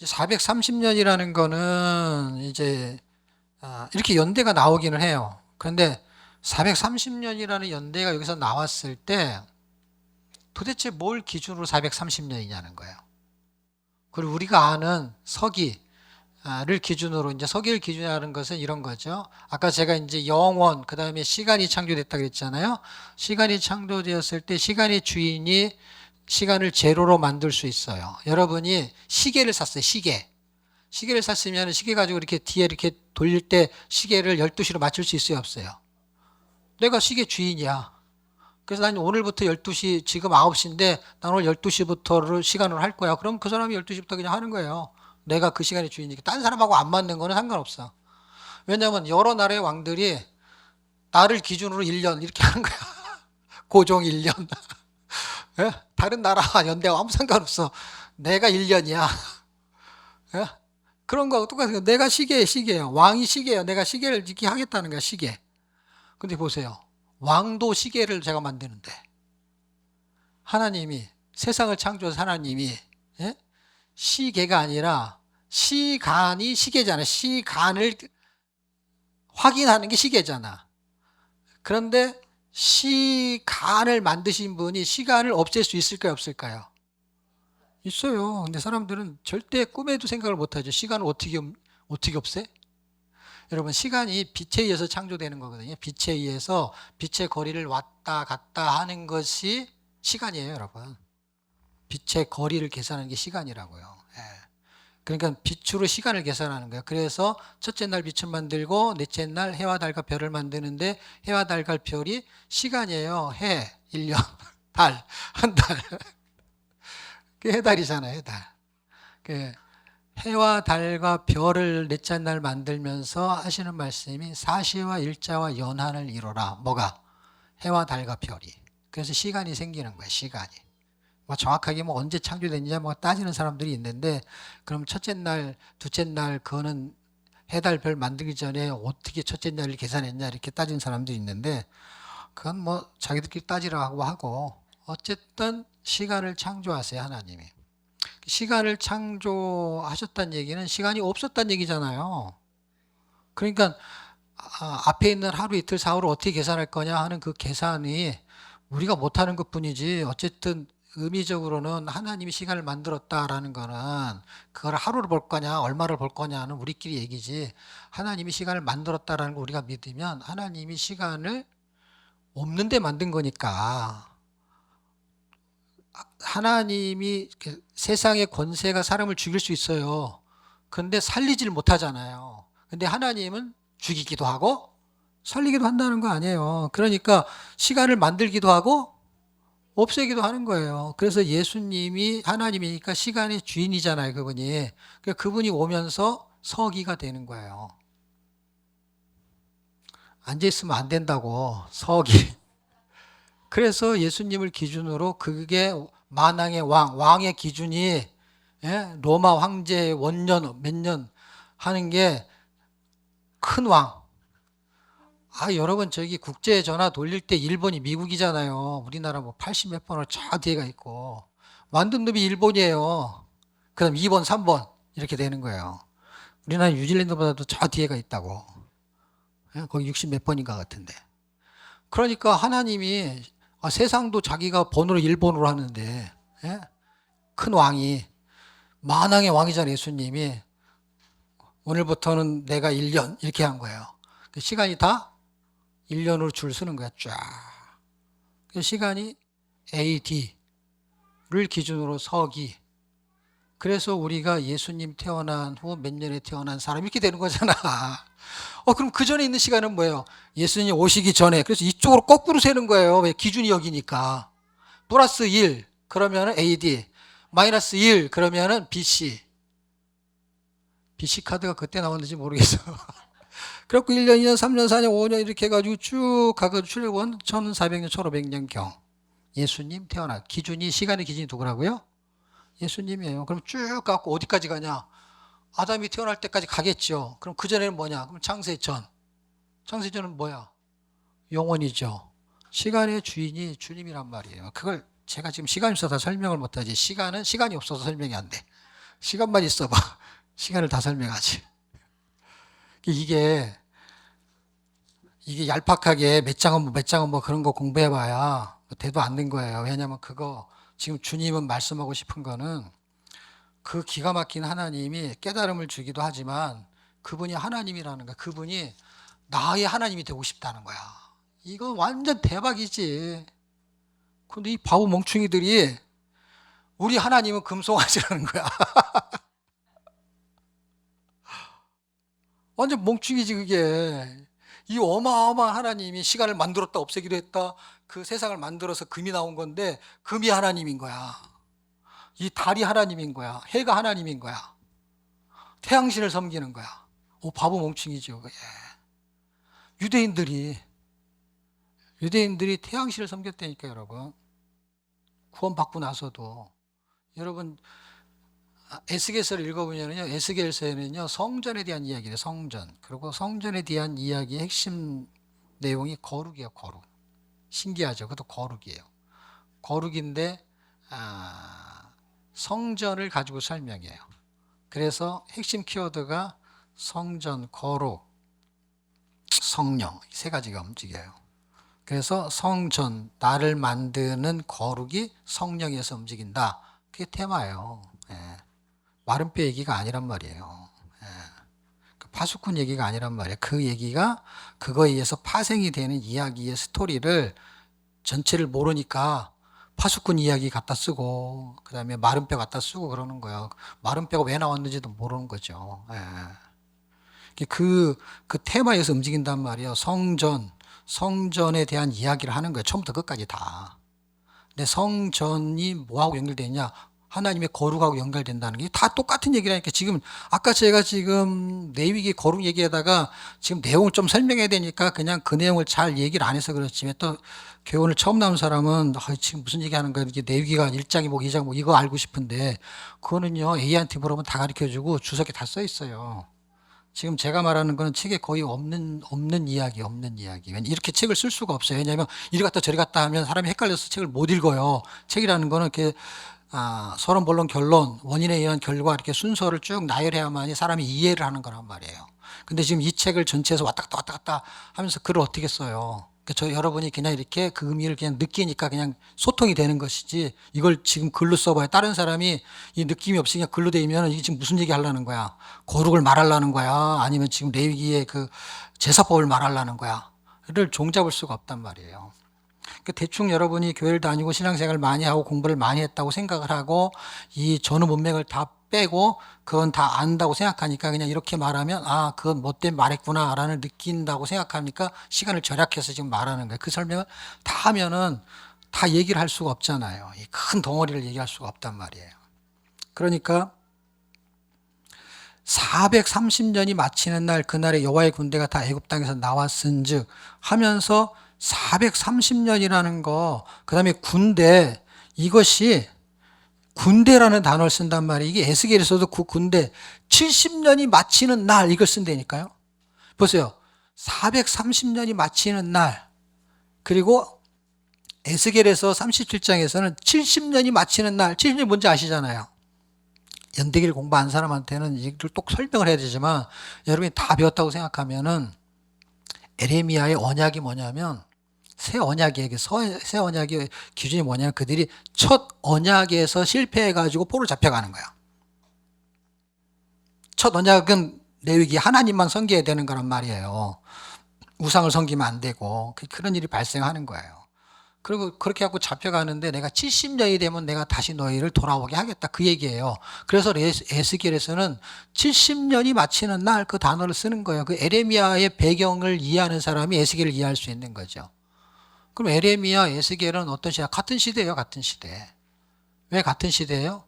430년이라는 거는 이제 이렇게 연대가 나오기는 해요. 그런데 430년이라는 연대가 여기서 나왔을 때 도대체 뭘 기준으로 430년이냐는 거예요. 그리고 우리가 아는 서기를 기준으로 이제 서기를 기준으로 하는 것은 이런 거죠. 아까 제가 이제 영원 그 다음에 시간이 창조됐다 그랬잖아요. 시간이 창조되었을 때 시간의 주인이 시간을 제로로 만들 수 있어요. 여러분이 시계를 샀어요. 시계를 샀으면 시계 가지고 이렇게 뒤에 이렇게 돌릴 때 시계를 12시로 맞출 수 있어요? 없어요? 내가 시계 주인이야. 그래서 난 오늘부터 12시, 지금 9시인데 난 오늘 12시부터를 시간으로 할 거야. 그럼 그 사람이 12시부터 그냥 하는 거예요. 내가 그 시간의 주인이니까. 딴 사람하고 안 맞는 거는 상관없어. 왜냐하면 여러 나라의 왕들이 나를 기준으로 1년 이렇게 하는 거야. 고종 1년. 예? 다른 나라와 연대와 아무 상관없어. 내가 1년이야. 예? 그런 거하고 똑같아요. 내가 시계예요. 왕이 시계예요. 내가 시계를 이렇게 하겠다는 거야, 시계. 근데 보세요. 왕도 시계를 제가 만드는데 하나님이 세상을 창조해서 하나님이 예? 시계가 아니라 시간이 시계잖아. 시간을 확인하는 게 시계잖아. 그런데 시간을 만드신 분이 시간을 없앨 수 있을까요? 없을까요? 있어요. 근데 사람들은 절대 꿈에도 생각을 못하죠. 시간을 어떻게 없애? 여러분, 시간이 빛에 의해서 창조되는 거거든요. 빛에 의해서 빛의 거리를 왔다 갔다 하는 것이 시간이에요, 여러분. 빛의 거리를 계산하는 게 시간이라고요. 예. 그러니까 빛으로 시간을 계산하는 거예요. 그래서 첫째 날 빛을 만들고 넷째 날 해와 달과 별을 만드는데 해와 달과 별이 시간이에요. 해, 1년, 달, 한 달. 그게 해달이잖아요, 해달. 그 해와 달과 별을 넷째 날 만들면서 하시는 말씀이 사시와 일자와 연한을 이루라. 뭐가? 해와 달과 별이. 그래서 시간이 생기는 거예요, 시간이. 뭐 정확하게 뭐 언제 창조됐냐 뭐 따지는 사람들이 있는데 그럼 첫째 날, 둘째 날 그거는 해달 별 만들기 전에 어떻게 첫째 날을 계산했냐 이렇게 따지는 사람들이 있는데 그건 뭐 자기들끼리 따지라고 하고 어쨌든 시간을 창조하세요, 하나님이. 시간을 창조하셨다는 얘기는 시간이 없었다는 얘기잖아요. 그러니까 앞에 있는 하루 이틀 사후를 어떻게 계산할 거냐 하는 그 계산이 우리가 못하는 것 뿐이지 어쨌든 의미적으로는 하나님이 시간을 만들었다라는 거는 그걸 하루를 볼 거냐 얼마를 볼 거냐는 우리끼리 얘기지 하나님이 시간을 만들었다라는 걸 우리가 믿으면 하나님이 시간을 없는데 만든 거니까 하나님이 세상의 권세가 사람을 죽일 수 있어요. 근데 살리질 못하잖아요. 근데 하나님은 죽이기도 하고 살리기도 한다는 거 아니에요. 그러니까 시간을 만들기도 하고 없애기도 하는 거예요. 그래서 예수님이 하나님이니까 시간의 주인이잖아요, 그분이. 그러니까 그분이 오면서 서기가 되는 거예요. 앉아있으면 안 된다고, 서기. 그래서 예수님을 기준으로 그게 만왕의 왕의 기준이, 예? 로마 황제 원년 몇 년 하는 게 큰 왕. 여러분, 저기 국제 전화 돌릴 때 일본이 미국이잖아요. 우리나라 뭐 80 몇 번을 저 뒤에가 있고. 만든 놈이 일본이에요. 그럼 2번, 3번 이렇게 되는 거예요. 우리나라 뉴질랜드보다도 저 뒤에가 있다고. 예? 거기 60 몇 번인가 같은데. 그러니까 하나님이 세상도 자기가 번호를 1번으로 하는데, 예? 큰 왕이, 만왕의 왕이잖아요, 예수님이. 오늘부터는 내가 1년 이렇게 한 거예요. 그 시간이 다 1년으로 줄 서는 거야, 쫙. 그 시간이 AD를 기준으로 서기. 그래서 우리가 예수님 태어난 후 몇 년에 태어난 사람 이렇게 되는 거잖아. 그럼 그 전에 있는 시간은 뭐예요? 예수님 오시기 전에. 그래서 이쪽으로 거꾸로 세는 거예요. 왜? 기준이 여기니까. 플러스 1, 그러면은 AD. 마이너스 1, 그러면은 BC. BC 카드가 그때 나왔는지 모르겠어. 그래갖고 1년, 2년, 3년, 4년, 5년 이렇게 해가지고 쭉 가고 출애굽은 1400년, 1500년경. 예수님 태어나. 시간의 기준이 누구라고요? 예수님이에요. 그럼 쭉 가고 어디까지 가냐? 아담이 태어날 때까지 가겠죠. 그럼 그전에는 뭐냐? 그럼 창세전. 창세전은 뭐야? 영원이죠. 시간의 주인이 주님이란 말이에요. 그걸 제가 지금 시간이 없어서 다 설명을 못하지. 시간이 없어서 설명이 안 돼. 시간만 있어봐. 시간을 다 설명하지. 이게 얄팍하게 몇 장은 뭐 그런 거 공부해봐야 대도 안 된 거예요. 왜냐면 그거 지금 주님은 말씀하고 싶은 거는 그 기가 막힌 하나님이 깨달음을 주기도 하지만 그분이 하나님이라는 거야. 그분이 나의 하나님이 되고 싶다는 거야. 이거 완전 대박이지. 근데 이 바보 멍충이들이 우리 하나님은 금송아지라는 거야. 완전 멍충이지 그게. 이 어마어마한 하나님이 시간을 만들었다 없애기도 했다. 그 세상을 만들어서 금이 나온 건데 금이 하나님인 거야. 이 달이 하나님인 거야. 해가 하나님인 거야. 태양신을 섬기는 거야. 바보 멍충이죠. 예. 유대인들이 태양신을 섬겼다니까 여러분. 구원받고 나서도. 여러분 에스겔서를 읽어보면요, 에스겔서에는요 성전에 대한 이야기래요. 성전. 그리고 성전에 대한 이야기의 핵심 내용이 거룩이에요. 거룩. 신기하죠. 그것도 거룩이에요. 거룩인데 성전을 가지고 설명해요. 그래서 핵심 키워드가 성전, 거룩, 성령 이 세 가지가 움직여요. 그래서 성전, 나를 만드는 거룩이 성령에서 움직인다. 그게 테마예요. 예. 마른 뼈 얘기가 아니란 말이에요. 예. 파수꾼 얘기가 아니란 말이에요. 그 얘기가 그거에 의해서 파생이 되는 이야기의 스토리를 전체를 모르니까 파수꾼 이야기 갖다 쓰고 그 다음에 마른 뼈 갖다 쓰고 그러는 거예요. 마른 뼈가 왜 나왔는지도 모르는 거죠. 예. 그 테마에서 움직인단 말이에요. 성전에 대한 이야기를 하는 거예요. 처음부터 끝까지 다. 근데 성전이 뭐하고 연결되냐? 하나님의 거룩하고 연결된다는 게 다 똑같은 얘기라니까. 지금 아까 제가 지금 레위기 거룩 얘기하다가 지금 내용을 좀 설명해야 되니까 그냥 그 내용을 잘 얘기를 안 해서 그렇지. 또 교훈을 처음 나온 사람은 지금 무슨 얘기하는 거야? 이게 레위기가 1장이 뭐 2장 뭐 이거 알고 싶은데 그거는요 A한테 물어보면 다 가르쳐주고 주석에 다 써 있어요. 지금 제가 말하는 거는 책에 거의 없는 이야기. 이렇게 책을 쓸 수가 없어요. 왜냐하면 이리 갔다 저리 갔다 하면 사람이 헷갈려서 책을 못 읽어요. 책이라는 거는 이렇게 서론, 본론, 결론, 원인에 의한 결과 이렇게 순서를 쭉 나열해야만이 사람이 이해를 하는 거란 말이에요. 근데 지금 이 책을 전체에서 왔다 갔다 하면서 글을 어떻게 써요? 여러분이 그냥 이렇게 그 의미를 그냥 느끼니까 그냥 소통이 되는 것이지 이걸 지금 글로 써봐야 다른 사람이 이 느낌이 없으니까 글로 돼 있면 이게 지금 무슨 얘기 하려는 거야? 거룩을 말하려는 거야? 아니면 지금 레위기의 그 제사법을 말하려는 거야? 를 종잡을 수가 없단 말이에요. 대충 여러분이 교회를 다니고 신앙생활을 많이 하고 공부를 많이 했다고 생각을 하고 이 전후 문맥을 다 빼고 그건 다 안다고 생각하니까 그냥 이렇게 말하면 아, 그건 뭐 때문에 말했구나라는 느낀다고 생각하니까 시간을 절약해서 지금 말하는 거예요. 그 설명을 다 하면은 다 얘기를 할 수가 없잖아요. 이 큰 덩어리를 얘기할 수가 없단 말이에요. 그러니까 430년이 마치는 날 그날에 여호와의 군대가 다 애굽 땅에서 나왔은즉 하면서 430년이라는 거, 그다음에 군대, 이것이 군대라는 단어를 쓴단 말이에요. 이게 에스겔에서도 그 군대 70년이 마치는 날 이걸 쓴다니까요. 보세요. 430년이 마치는 날, 그리고 에스겔에서 37장에서는 70년이 마치는 날, 70년이 뭔지 아시잖아요. 연대기를 공부한 사람한테는 이걸 또 설명을 해야 되지만 여러분이 다 배웠다고 생각하면은 에레미야의 언약이 뭐냐면 새 언약의 기준이 뭐냐면 그들이 첫 언약에서 실패해가지고 포로 잡혀가는 거야. 첫 언약은 레위기 하나님만 섬겨야 되는 거란 말이에요. 우상을 섬기면 안 되고 그런 일이 발생하는 거예요. 그리고 그렇게 하고 잡혀가는데 내가 70년이 되면 내가 다시 너희를 돌아오게 하겠다 그 얘기예요. 그래서 에스겔에서는 70년이 마치는 날 그 단어를 쓰는 거예요. 그 에레미야의 배경을 이해하는 사람이 에스겔을 이해할 수 있는 거죠. 그럼 에레미야, 에스겔은 어떤 시대? 같은 시대예요. 같은 시대. 왜 같은 시대예요?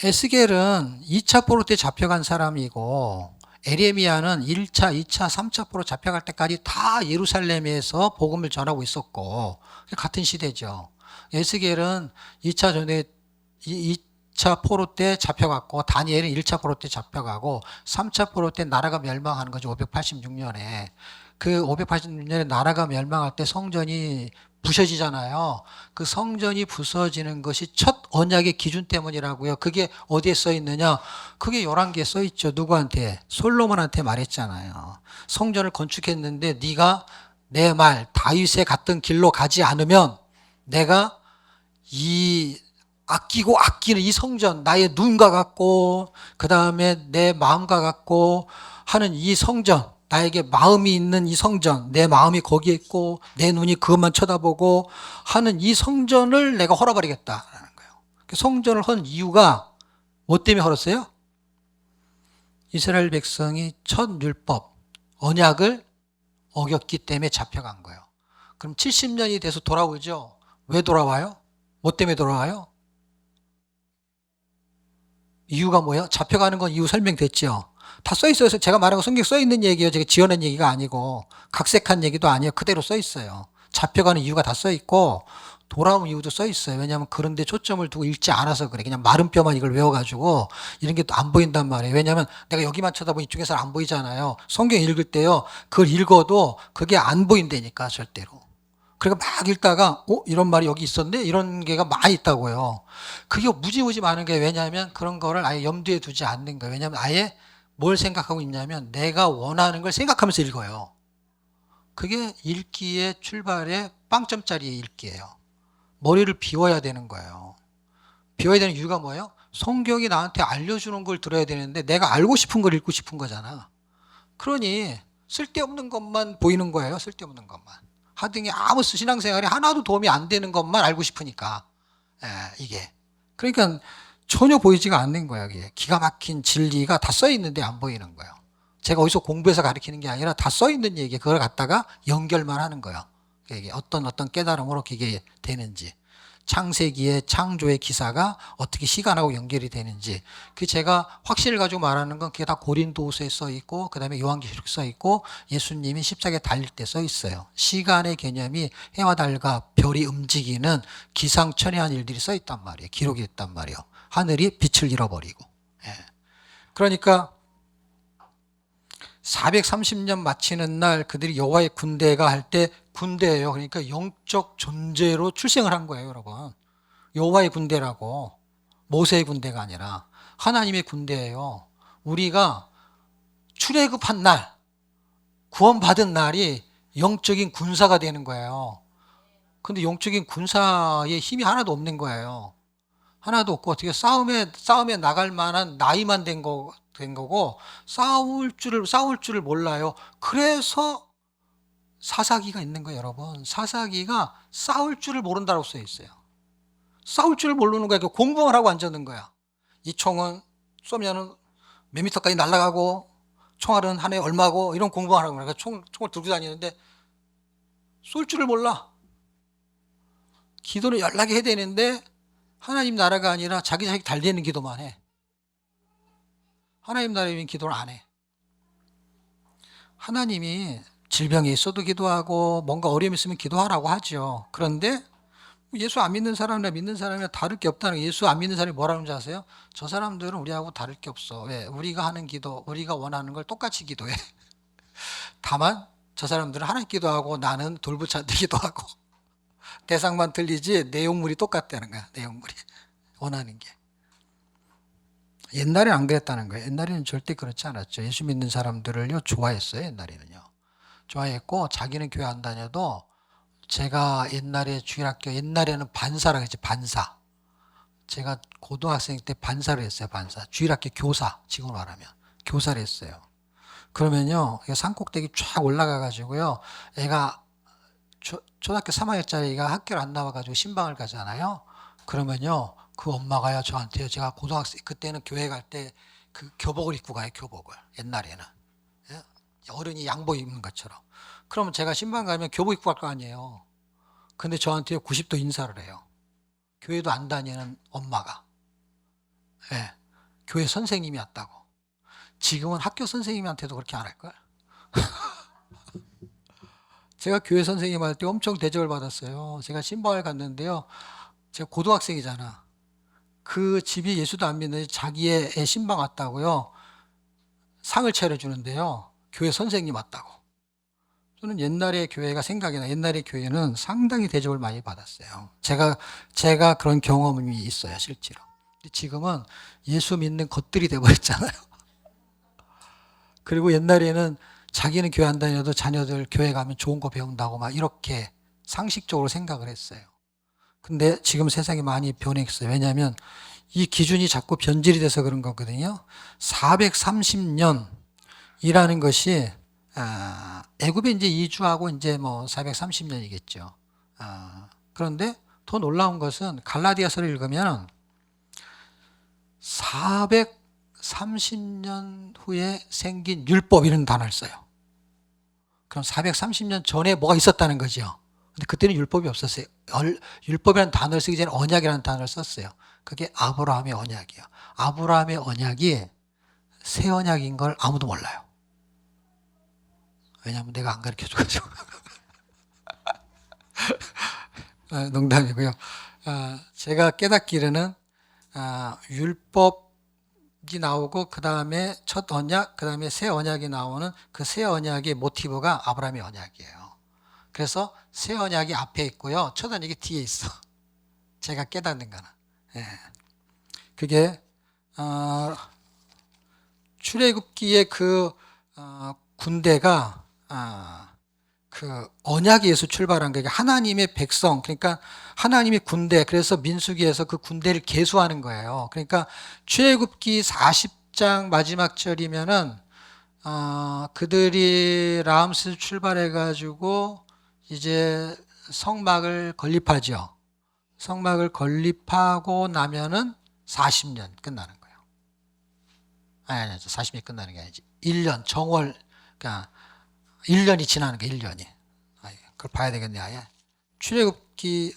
에스겔은 2차 포로 때 잡혀간 사람이고 에레미야는 1차, 2차, 3차 포로 잡혀갈 때까지 다 예루살렘에서 복음을 전하고 있었고 같은 시대죠. 에스겔은 2차 전에 2차 포로 때 잡혀갔고 다니엘은 1차 포로 때 잡혀가고 3차 포로 때 나라가 멸망하는 거죠. 586년에. 그 586년에 나라가 멸망할 때 성전이 부서지잖아요. 그 성전이 부서지는 것이 첫 언약의 기준 때문이라고요. 그게 어디에 써 있느냐? 그게 11개에 써 있죠. 누구한테? 솔로몬한테 말했잖아요. 성전을 건축했는데 네가 내 말 다윗에 갔던 길로 가지 않으면 내가 이 아끼고 아끼는 이 성전, 나의 눈과 같고 그 다음에 내 마음과 같고 하는 이 성전, 나에게 마음이 있는 이 성전, 내 마음이 거기에 있고 내 눈이 그것만 쳐다보고 하는 이 성전을 내가 헐어버리겠다라는 거예요. 성전을 헐 이유가 뭐 때문에 헐었어요? 이스라엘 백성이 첫 율법, 언약을 어겼기 때문에 잡혀간 거예요. 그럼 70년이 돼서 돌아오죠. 왜 돌아와요? 뭐 때문에 돌아와요? 이유가 뭐예요? 잡혀가는 건 이유 설명됐죠. 다 써 있어요. 제가 말한 거 성경 써 있는 얘기예요. 제가 지어낸 얘기가 아니고 각색한 얘기도 아니에요. 그대로 써 있어요. 잡혀가는 이유가 다 써 있고 돌아온 이유도 써 있어요. 왜냐하면 그런 데 초점을 두고 읽지 않아서 그래. 그냥 마른 뼈만 이걸 외워가지고 이런 게 또 안 보인단 말이에요. 왜냐하면 내가 여기만 쳐다보면 이쪽에서는 안 보이잖아요. 성경 읽을 때요. 그걸 읽어도 그게 안 보인다니까 절대로. 그러니까 막 읽다가 이런 말이 여기 있었네? 이런 게가 많이 있다고요. 그게 무지무지 많은 게 왜냐하면 그런 거를 아예 염두에 두지 않는 거예요. 왜냐하면 아예 뭘 생각하고 있냐면 내가 원하는 걸 생각하면서 읽어요. 그게 읽기의 출발의 빵점짜리 읽기예요. 머리를 비워야 되는 거예요. 비워야 되는 이유가 뭐예요? 성경이 나한테 알려주는 걸 들어야 되는데 내가 알고 싶은 걸 읽고 싶은 거잖아. 그러니 쓸데없는 것만 보이는 거예요. 쓸데없는 것만. 하등이 아무 신앙생활에 하나도 도움이 안 되는 것만 알고 싶으니까 이게. 그러니까 전혀 보이지가 않는 거야. 이게. 기가 막힌 진리가 다 써 있는데 안 보이는 거예요. 제가 어디서 공부해서 가르치는 게 아니라 다 써 있는 얘기, 그걸 갖다가 연결만 하는 거예요. 이게 어떤 깨달음으로 이게 되는지. 창세기의 창조의 기사가 어떻게 시간하고 연결이 되는지. 그 제가 확신을 가지고 말하는 건 그게 다 고린도후서에 써 있고, 그 다음에 요한계시록 써 있고, 예수님이 십자가에 달릴 때 써 있어요. 시간의 개념이 해와 달과 별이 움직이는 기상천외한 일들이 써 있단 말이에요. 기록이 있단 말이에요. 하늘이 빛을 잃어버리고. 그러니까 430년 마치는 날 그들이 여호와의 군대가 할 때 군대예요. 그러니까 영적 존재로 출생을 한 거예요, 여러분. 여호와의 군대라고. 모세의 군대가 아니라 하나님의 군대예요. 우리가 출애굽한 날, 구원받은 날이 영적인 군사가 되는 거예요. 근데 영적인 군사의 힘이 하나도 없는 거예요. 하나도 없고 어떻게 싸움에 나갈 만한 나이만 된 거고 싸울 줄을 몰라요. 그래서 사사기가 있는 거예요, 여러분. 사사기가 싸울 줄을 모른다고 써 있어요. 싸울 줄을 모르는 거야. 공부만 하고 앉았는 거야. 이 총은 쏘면은 몇 미터까지 날아가고 총알은 한 해 얼마고 이런 공부하는 거니까 총을 들고 다니는데 쏠 줄을 몰라. 기도를 연락이 해야 되는데 하나님 나라가 아니라 자기 달리는 기도만 해. 하나님 나라에 기도를 안 해. 하나님이 질병이 있어도 기도하고 뭔가 어려움이 있으면 기도하라고 하죠. 그런데 예수 안 믿는 사람이나 믿는 사람이나 다를 게 없다는 거. 예수 안 믿는 사람이 뭐라는 줄 아세요? 저 사람들은 우리하고 다를 게 없어. 왜? 우리가 하는 기도, 우리가 원하는 걸 똑같이 기도해. 다만 저 사람들은 하나님 기도하고 나는 돌부처한테 기도하고 대상만 틀리지 내용물이 똑같다는 거야. 내용물이 원하는 게. 옛날에 안 그랬다는 거예요. 옛날에는 절대 그렇지 않았죠. 예수 믿는 사람들을요 좋아했어요. 옛날에는요. 좋아했고 자기는 교회 안 다녀도 제가 옛날에 주일학교 옛날에는 반사라고 했지. 반사. 제가 고등학생 때 반사를 했어요. 반사. 주일학교 교사 지금 말하면 교사를 했어요. 그러면요 산꼭대기 쫙 올라가 가지고요 애가 초등학교 3학년짜리가 학교를 안 나와가지고 신방을 가잖아요. 그러면요 그 엄마가요 저한테요 제가 고등학생 그때는 교회 갈 때 그 교복을 입고 가요. 교복을 옛날에는 예? 어른이 양복 입는 것처럼. 그러면 제가 신방 가면 교복 입고 갈 거 아니에요. 근데 저한테 90도 인사를 해요. 교회도 안 다니는 엄마가. 예. 교회 선생님이 왔다고. 지금은 학교 선생님한테도 그렇게 안 할걸? 제가 교회 선생님 할 때 엄청 대접을 받았어요. 제가 신방을 갔는데요. 제가 고등학생이잖아. 그 집이 예수도 안 믿는 자기의 애 신방 왔다고요. 상을 차려주는데요. 교회 선생님 왔다고. 저는 옛날의 교회가 생각이 나. 옛날의 교회는 상당히 대접을 많이 받았어요. 제가 그런 경험이 있어요, 실제로. 근데 지금은 예수 믿는 것들이 돼버렸잖아요. 그리고 옛날에는 자기는 교회 안 다녀도 자녀들 교회 가면 좋은 거 배운다고 막 이렇게 상식적으로 생각을 했어요. 근데 지금 세상이 많이 변했어요. 왜냐하면 이 기준이 자꾸 변질이 돼서 그런 거거든요. 430년이라는 것이 애굽에 이제 이주하고 이제 뭐 430년이겠죠. 그런데 더 놀라운 것은 갈라디아서를 읽으면 430년 후에 생긴 율법 이런 단어를 써요. 그럼 430년 전에 뭐가 있었다는 거죠. 근데 그때는 율법이 없었어요. 율법이라는 단어를 쓰기 전에 언약이라는 단어를 썼어요. 그게 아브라함의 언약이에요. 아브라함의 언약이 새 언약인 걸 아무도 몰라요. 왜냐하면 내가 안 가르쳐 줘가지고. 농담이고요. 제가 깨닫기로는 율법이 나오고 그 다음에 첫 언약, 그 다음에 새 언약이 나오는 그 새 언약의 모티브가 아브라함의 언약이에요. 그래서 새 언약이 앞에 있고요. 첫 언약이 뒤에 있어. 제가 깨닫는 거는. 예. 그게 출애굽기의 그 군대가 그 언약에서 출발한 거예요. 하나님의 백성, 그러니까 하나님의 군대. 그래서 민수기에서 그 군대를 계수하는 거예요. 그러니까 출애굽기 40장 마지막 절이면은 그들이 람스 출발해 가지고 이제 성막을 건립하죠. 성막을 건립하고 나면은 40년 끝나는 거예요. 아니 40년이 끝나는 게 아니지. 1년 정월, 그러니까 1년이 지나는 게 1년이. 그걸 봐야 되겠네, 아예. 출애굽기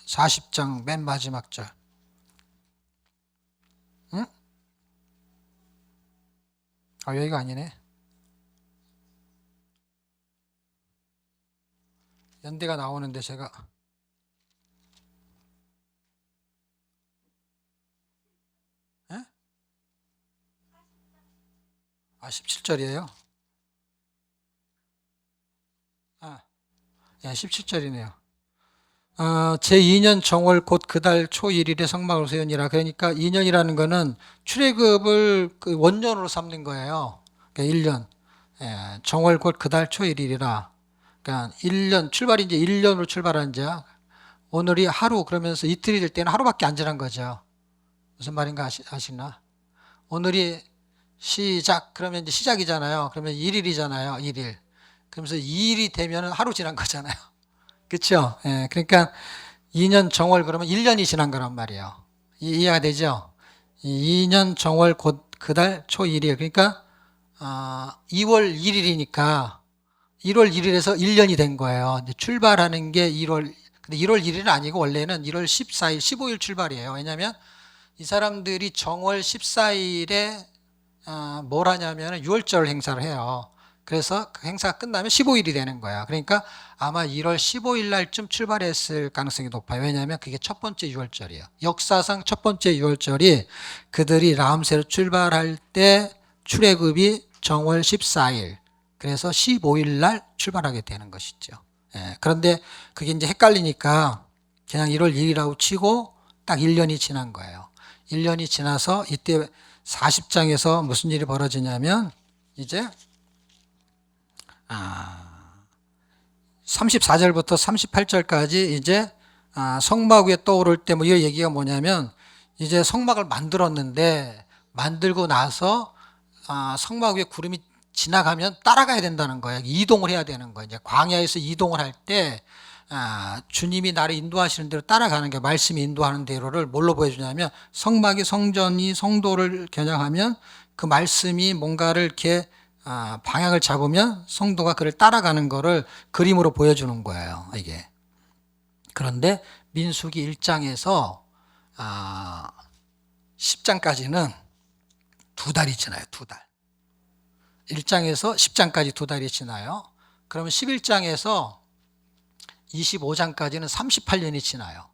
40장 맨 마지막 절. 응? 여기가 아니네. 연대가 나오는데 제가 17절이에요. 예, 17절이네요. 제2년 정월 곧 그 달 초 1일에 성막을 세우니라. 그러니까 2년이라는 거는 출애굽을 그 원년으로 삼는 거예요. 그러니까 1년. 예, 정월 곧 그 달 초 1일이라. 그러니까 1년, 출발이 이제 1년으로 출발한 자. 오늘이 하루, 그러면서 이틀이 될 때는 하루밖에 안 지난 거죠. 무슨 말인가 아시나? 오늘이 시작, 그러면 이제 시작이잖아요. 그러면 1일이잖아요. 1일. 그러면서 2일이 되면 하루 지난 거잖아요. 그렇죠? 예, 그러니까 2년 정월 그러면 1년이 지난 거란 말이에요. 이해가 되죠? 2년 정월 곧 그달 초 1일. 그러니까 2월 1일이니까 1월 1일에서 1년이 된 거예요. 이제 출발하는 게 1월, 근데 1월 1일은 아니고 원래는 1월 14일, 15일 출발이에요. 왜냐하면 이 사람들이 정월 14일에 뭘 하냐면 6월절 행사를 해요. 그래서 그 행사가 끝나면 15일이 되는 거야. 그러니까 아마 1월 15일 날쯤 출발했을 가능성이 높아요. 왜냐하면 그게 첫 번째 6월절이에요. 역사상 첫 번째 6월절이 그들이 라암세로 출발할 때 출애굽이 정월 14일. 그래서 15일 날 출발하게 되는 것이죠. 예, 그런데 그게 이제 헷갈리니까 그냥 1월 1일이라고 치고 딱 1년이 지난 거예요. 1년이 지나서 이때 40장에서 무슨 일이 벌어지냐면 이제 34절부터 38절까지 이제 성막 위에 떠오를 때 뭐 이 얘기가 뭐냐면 이제 성막을 만들었는데 만들고 나서 성막 위에 구름이 지나가면 따라가야 된다는 거예요. 이동을 해야 되는 거예요. 이제 광야에서 이동을 할 때 주님이 나를 인도하시는 대로 따라가는 게 말씀이 인도하는 대로를 뭘로 보여주냐면 성막이 성전이 성도를 겨냥하면 그 말씀이 뭔가를 이렇게 방향을 잡으면 성도가 그를 따라가는 거를 그림으로 보여주는 거예요. 이게. 그런데 민수기 1장에서 10장까지는 두 달이 지나요. 두 달. 1장에서 10장까지 두 달이 지나요. 그러면 11장에서 25장까지는 38년이 지나요.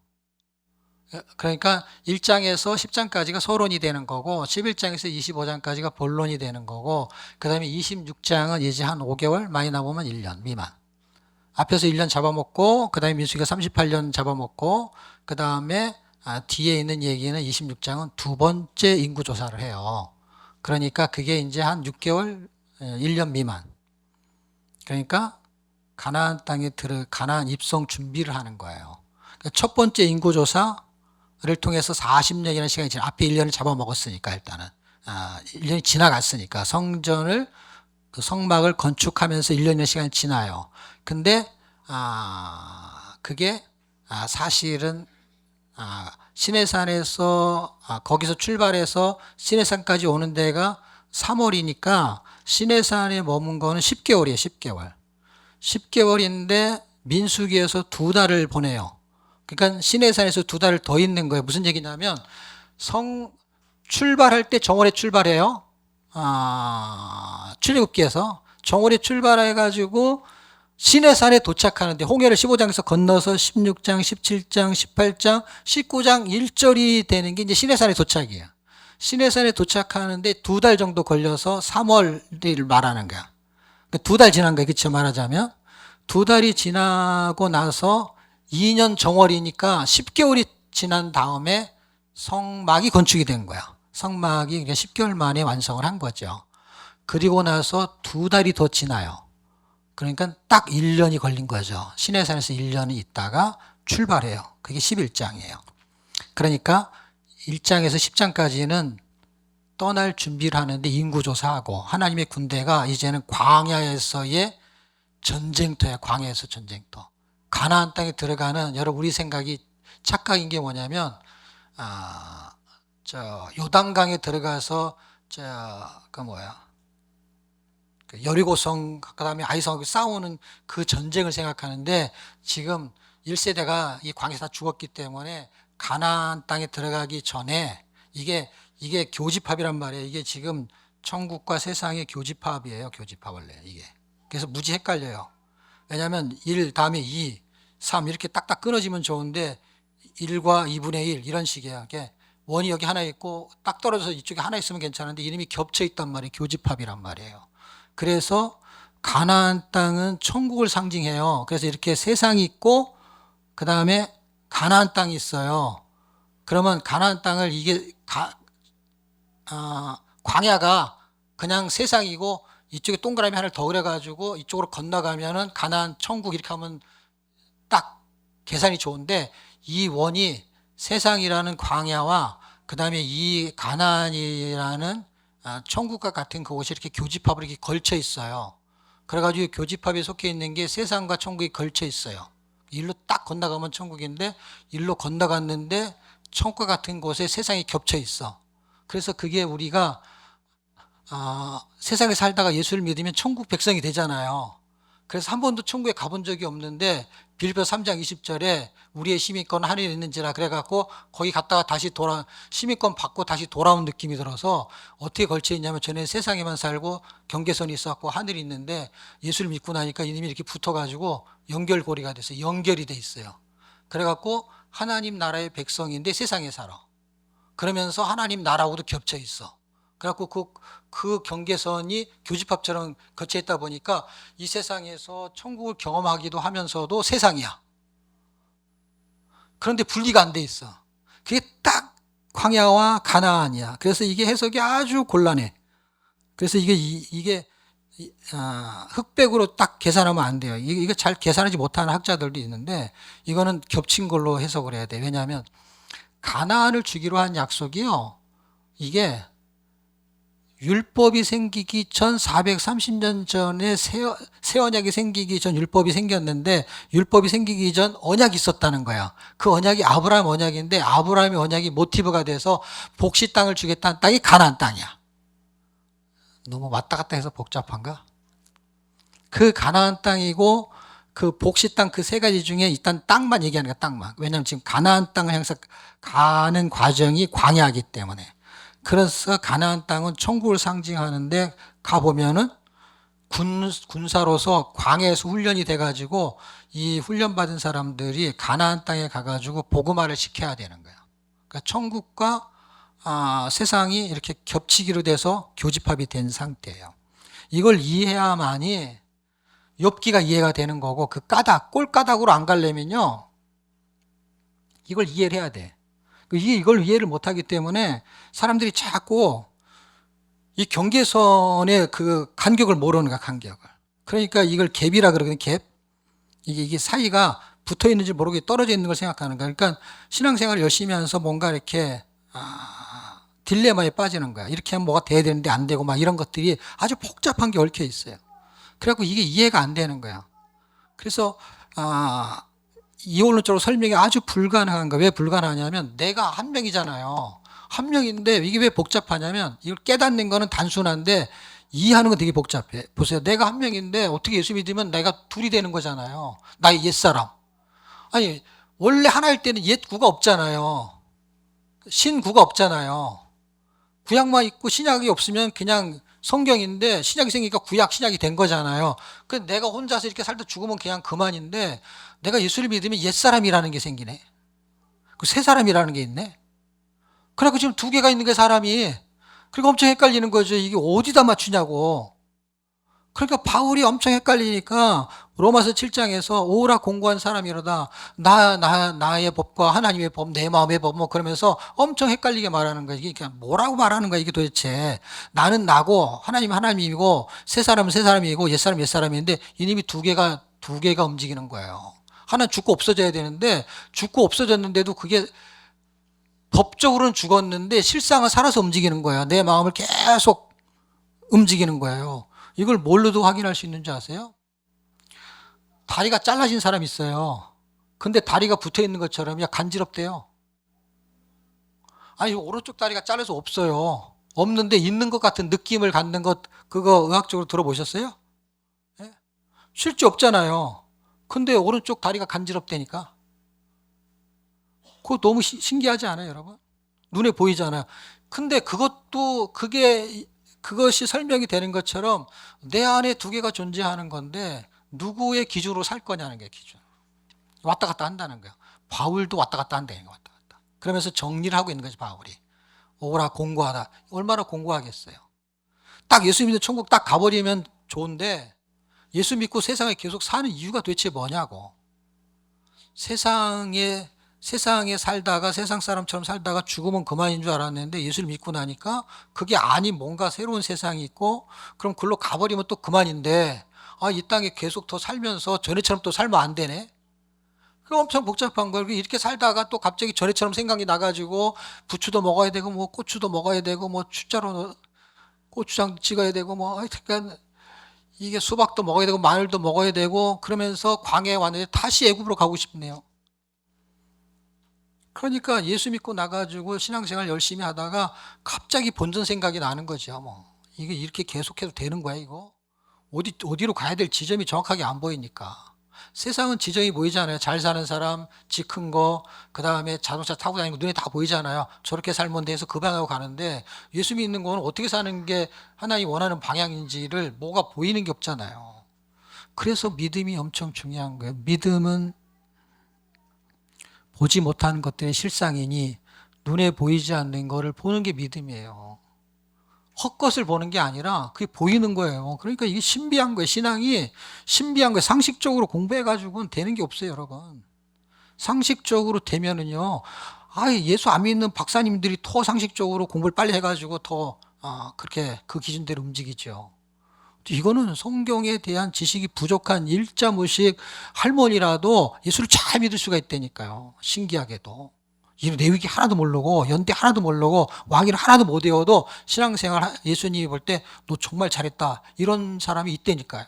그러니까 1장에서 10장까지가 서론이 되는 거고 11장에서 25장까지가 본론이 되는 거고 그 다음에 26장은 이제 한 5개월 많이 나오면 1년 미만. 앞에서 1년 잡아먹고 그 다음에 민수기가 38년 잡아먹고 그 다음에 뒤에 있는 얘기는 26장은 두 번째 인구조사를 해요. 그러니까 그게 이제 한 6개월 1년 미만. 그러니까 가나안 땅에 가나안 입성 준비를 하는 거예요. 그러니까 첫 번째 인구조사를 통해서 40년이라는 시간이 지나 앞에 1년을 잡아먹었으니까 일단은 1년이 지나갔으니까 성전을 그 성막을 건축하면서 1년의 시간이 지나요. 근데 그게 사실은 시내산에서 거기서 출발해서 시내산까지 오는 데가 3월이니까 시내산에 머문 거는 10개월이에요. 10개월. 10개월인데 민수기에서 두 달을 보내요. 그러니까 시내산에서 두 달을 더 있는 거예요. 무슨 얘기냐면 출발할 때 정월에 출발해요. 출애굽기에서 정월에 출발해가지고 시내산에 도착하는데 홍해를 15장에서 건너서 16장, 17장, 18장, 19장 1절이 되는 게 이제 시내산에 도착이에요. 시내산에 도착하는데 두 달 정도 걸려서 3월을 말하는 거야. 두 달 지난 거예요. 그쵸 말하자면. 두 달이 지나고 나서 2년 정월이니까 10개월이 지난 다음에 성막이 건축이 된 거야. 성막이 10개월 만에 완성을 한 거죠. 그리고 나서 두 달이 더 지나요. 그러니까 딱 1년이 걸린 거죠. 시내산에서 1년이 있다가 출발해요. 그게 11장이에요. 그러니까 1장에서 10장까지는 떠날 준비를 하는데 인구조사하고 하나님의 군대가 이제는 광야에서의 전쟁터야. 광야에서 전쟁터. 가나안 땅에 들어가는 여러분 우리 생각이 착각인 게 뭐냐면 요단강에 들어가서 그 여리고성 그다음에 아이성하고 싸우는 그 전쟁을 생각하는데 지금 1세대가 이 광야에서 다 죽었기 때문에 가나안 땅에 들어가기 전에 이게 교집합이란 말이에요. 이게 지금 천국과 세상의 교집합이에요. 교집합 원래 이게. 그래서 무지 헷갈려요. 왜냐하면 1 다음에 2, 3 이렇게 딱딱 끊어지면 좋은데 1과 2분의 1 이런 식이에요. 이게 원이 여기 하나 있고 딱 떨어져서 이쪽에 하나 있으면 괜찮은데 이름이 겹쳐 있단 말이에요. 교집합이란 말이에요. 그래서 가나안 땅은 천국을 상징해요. 그래서 이렇게 세상이 있고 그 다음에 가나안 땅이 있어요. 그러면 가나안 땅을 이게 광야가 그냥 세상이고 이쪽에 동그라미 하나를 더 그려가지고 이쪽으로 건너가면은 가나안 천국 이렇게 하면 딱 계산이 좋은데 이 원이 세상이라는 광야와 그 다음에 이 가나안이라는 천국과 같은 그곳이 이렇게 교집합으로 이렇게 걸쳐 있어요. 그래가지고 교집합에 속해 있는 게 세상과 천국이 걸쳐 있어요. 일로 딱 건너가면 천국인데 일로 건너갔는데 천국과 같은 곳에 세상이 겹쳐 있어. 그래서 그게 우리가 세상에 살다가 예수를 믿으면 천국 백성이 되잖아요. 그래서 한 번도 천국에 가본 적이 없는데 빌립보 3장 20절에 우리의 시민권 하늘에 있는지라 그래갖고 거기 갔다가 다시 시민권 받고 다시 돌아온 느낌이 들어서 어떻게 걸쳐 있냐면 전에 세상에만 살고 경계선이 있었고 하늘이 있는데 예수를 믿고 나니까 이놈이 이렇게 붙어가지고 연결고리가 됐어요. 연결이 돼 있어요. 그래갖고 하나님 나라의 백성인데 세상에 살아. 그러면서 하나님 나라하고도 겹쳐 있어. 그래갖고 그 경계선이 교집합처럼 거쳐 있다 보니까 이 세상에서 천국을 경험하기도 하면서도 세상이야. 그런데 분리가 안 돼 있어. 그게 딱 광야와 가나안이야. 그래서 이게 해석이 아주 곤란해. 그래서 이게 흑백으로 딱 계산하면 안 돼요. 이거 잘 계산하지 못하는 학자들도 있는데 이거는 겹친 걸로 해석을 해야 돼. 왜냐하면 가나안을 주기로 한 약속이요. 이게 율법이 생기기 전 430년 전에 새 언약이 생기기 전 율법이 생겼는데 율법이 생기기 전 언약이 있었다는 거야. 그 언약이 아브라함 언약인데 아브라함의 언약이 모티브가 돼서 복시 땅을 주겠다는 땅이 가나안 땅이야. 너무 왔다 갔다 해서 복잡한가? 그 가나안 땅이고 그 복시 땅 그 세 가지 중에 일단 땅만 얘기하는 거야. 땅만. 왜냐하면 지금 가나안 땅을 향해서 가는 과정이 광야이기 때문에. 그래서 가나안 땅은 천국을 상징하는데 가보면은 군사로서 광야에서 훈련이 돼가지고 이 훈련받은 사람들이 가나안 땅에 가가지고 복음화를 시켜야 되는 거야. 그러니까 천국과 세상이 이렇게 겹치기로 돼서 교집합이 된 상태예요. 이걸 이해해야만이 욥기가 이해가 되는 거고 그 꼴가닥으로 안 가려면요. 이걸 이해를 해야 돼. 이걸 이해를 못하기 때문에 사람들이 자꾸 이 경계선의 그 간격을 모르는 거야, 간격을. 그러니까 이걸 갭이라 그러거든, 갭. 이게 사이가 붙어 있는지 모르게 떨어져 있는 걸 생각하는 거야. 그러니까 신앙생활을 열심히 하면서 뭔가 이렇게, 딜레마에 빠지는 거야. 이렇게 하면 뭐가 돼야 되는데 안 되고 막 이런 것들이 아주 복잡한 게 얽혀 있어요. 그래갖고 이게 이해가 안 되는 거야. 그래서, 이원론적으로 설명이 아주 불가능한 거야. 왜 불가능하냐면 내가 한 명이잖아요. 한 명인데 이게 왜 복잡하냐면 이걸 깨닫는 거는 단순한데 이해하는 건 되게 복잡해. 보세요. 내가 한 명인데 어떻게 예수 믿으면 내가 둘이 되는 거잖아요. 나의 옛사람. 아니 원래 하나일 때는 옛구가 없잖아요. 신구가 없잖아요. 구약만 있고 신약이 없으면 그냥 성경인데 신약이 생기니까 구약 신약이 된 거잖아요. 그 내가 혼자서 이렇게 살다 죽으면 그냥 그만인데 내가 예수를 믿으면 옛사람이라는 게 생기네. 그 새 사람이라는 게 있네. 그래갖고 지금 두 개가 있는 게 사람이. 그러니까 엄청 헷갈리는 거죠. 이게 어디다 맞추냐고. 그러니까 바울이 엄청 헷갈리니까 로마서 7장에서 오라 공고한 사람이로다. 나의 법과 하나님의 법, 내 마음의 법, 뭐 그러면서 엄청 헷갈리게 말하는 거야. 이게 뭐라고 말하는 거야, 이게 도대체. 나는 나고, 하나님은 하나님이고, 새 사람은 새 사람이고, 옛사람은 옛사람인데, 이님이 두 개가 움직이는 거예요. 하나는 죽고 없어져야 되는데, 죽고 없어졌는데도 그게 법적으로는 죽었는데, 실상은 살아서 움직이는 거야. 내 마음을 계속 움직이는 거예요. 이걸 뭘로도 확인할 수 있는지 아세요? 다리가 잘라진 사람이 있어요. 근데 다리가 붙어 있는 것처럼 간지럽대요. 아니, 오른쪽 다리가 잘려서 없어요. 없는데 있는 것 같은 느낌을 갖는 것, 그거 의학적으로 들어보셨어요? 네? 실제 없잖아요. 근데 오른쪽 다리가 간지럽다니까. 그거 너무 신기하지 않아요, 여러분? 눈에 보이잖아요. 근데 그것이 설명이 되는 것처럼 내 안에 두 개가 존재하는 건데 누구의 기준으로 살 거냐는 게 기준. 왔다 갔다 한다는 거야. 바울도 왔다 갔다 한다는 거야. 왔다 갔다. 그러면서 정리를 하고 있는 거지, 바울이. 오라 공고하다. 얼마나 공고하겠어요. 딱 예수 믿는 천국 딱 가버리면 좋은데 예수 믿고 세상에 계속 사는 이유가 도대체 뭐냐고. 세상에 살다가 세상 사람처럼 살다가 죽으면 그만인 줄 알았는데 예수를 믿고 나니까 그게 아닌 뭔가 새로운 세상이 있고 그럼 글로 가버리면 또 그만인데 이 땅에 계속 더 살면서 전에처럼 또 살면 안 되네. 그 엄청 복잡한 걸 이렇게 살다가 또 갑자기 전에처럼 생각이 나가지고 부추도 먹어야 되고 뭐 고추도 먹어야 되고 뭐 추자로 고추장 찍어야 되고 뭐 하여튼 이게 수박도 먹어야 되고 마늘도 먹어야 되고 그러면서 광야에 왔는데 다시 애굽으로 가고 싶네요. 그러니까 예수 믿고 나가지고 신앙생활 열심히 하다가 갑자기 본전 생각이 나는 거죠. 뭐 이게 이렇게 계속해도 되는 거야 이거? 어디로 가야 될 지점이 정확하게 안 보이니까. 세상은 지점이 보이잖아요. 잘 사는 사람, 집 큰 거, 그 다음에 자동차 타고 다니는 거 눈에 다 보이잖아요. 저렇게 살면 돼서 그 방향으로 가는데 예수 믿는 거는 어떻게 사는 게 하나님 원하는 방향인지를 뭐가 보이는 게 없잖아요. 그래서 믿음이 엄청 중요한 거예요. 믿음은 보지 못하는 것들의 실상이니 눈에 보이지 않는 거를 보는 게 믿음이에요. 헛것을 보는 게 아니라 그게 보이는 거예요. 그러니까 이게 신비한 거예요. 신앙이 신비한 거예요. 상식적으로 공부해가지고는 되는 게 없어요, 여러분. 상식적으로 되면은요, 예수 안 믿는 박사님들이 더 상식적으로 공부를 빨리 해가지고 더, 그렇게 그 기준대로 움직이죠. 이거는 성경에 대한 지식이 부족한 일자무식 할머니라도 예수를 잘 믿을 수가 있다니까요. 신기하게도. 이 내위기 하나도 모르고 연대 하나도 모르고 왕위를 하나도 못 외워도 신앙생활 예수님이 볼 때 너 정말 잘했다 이런 사람이 있다니까요.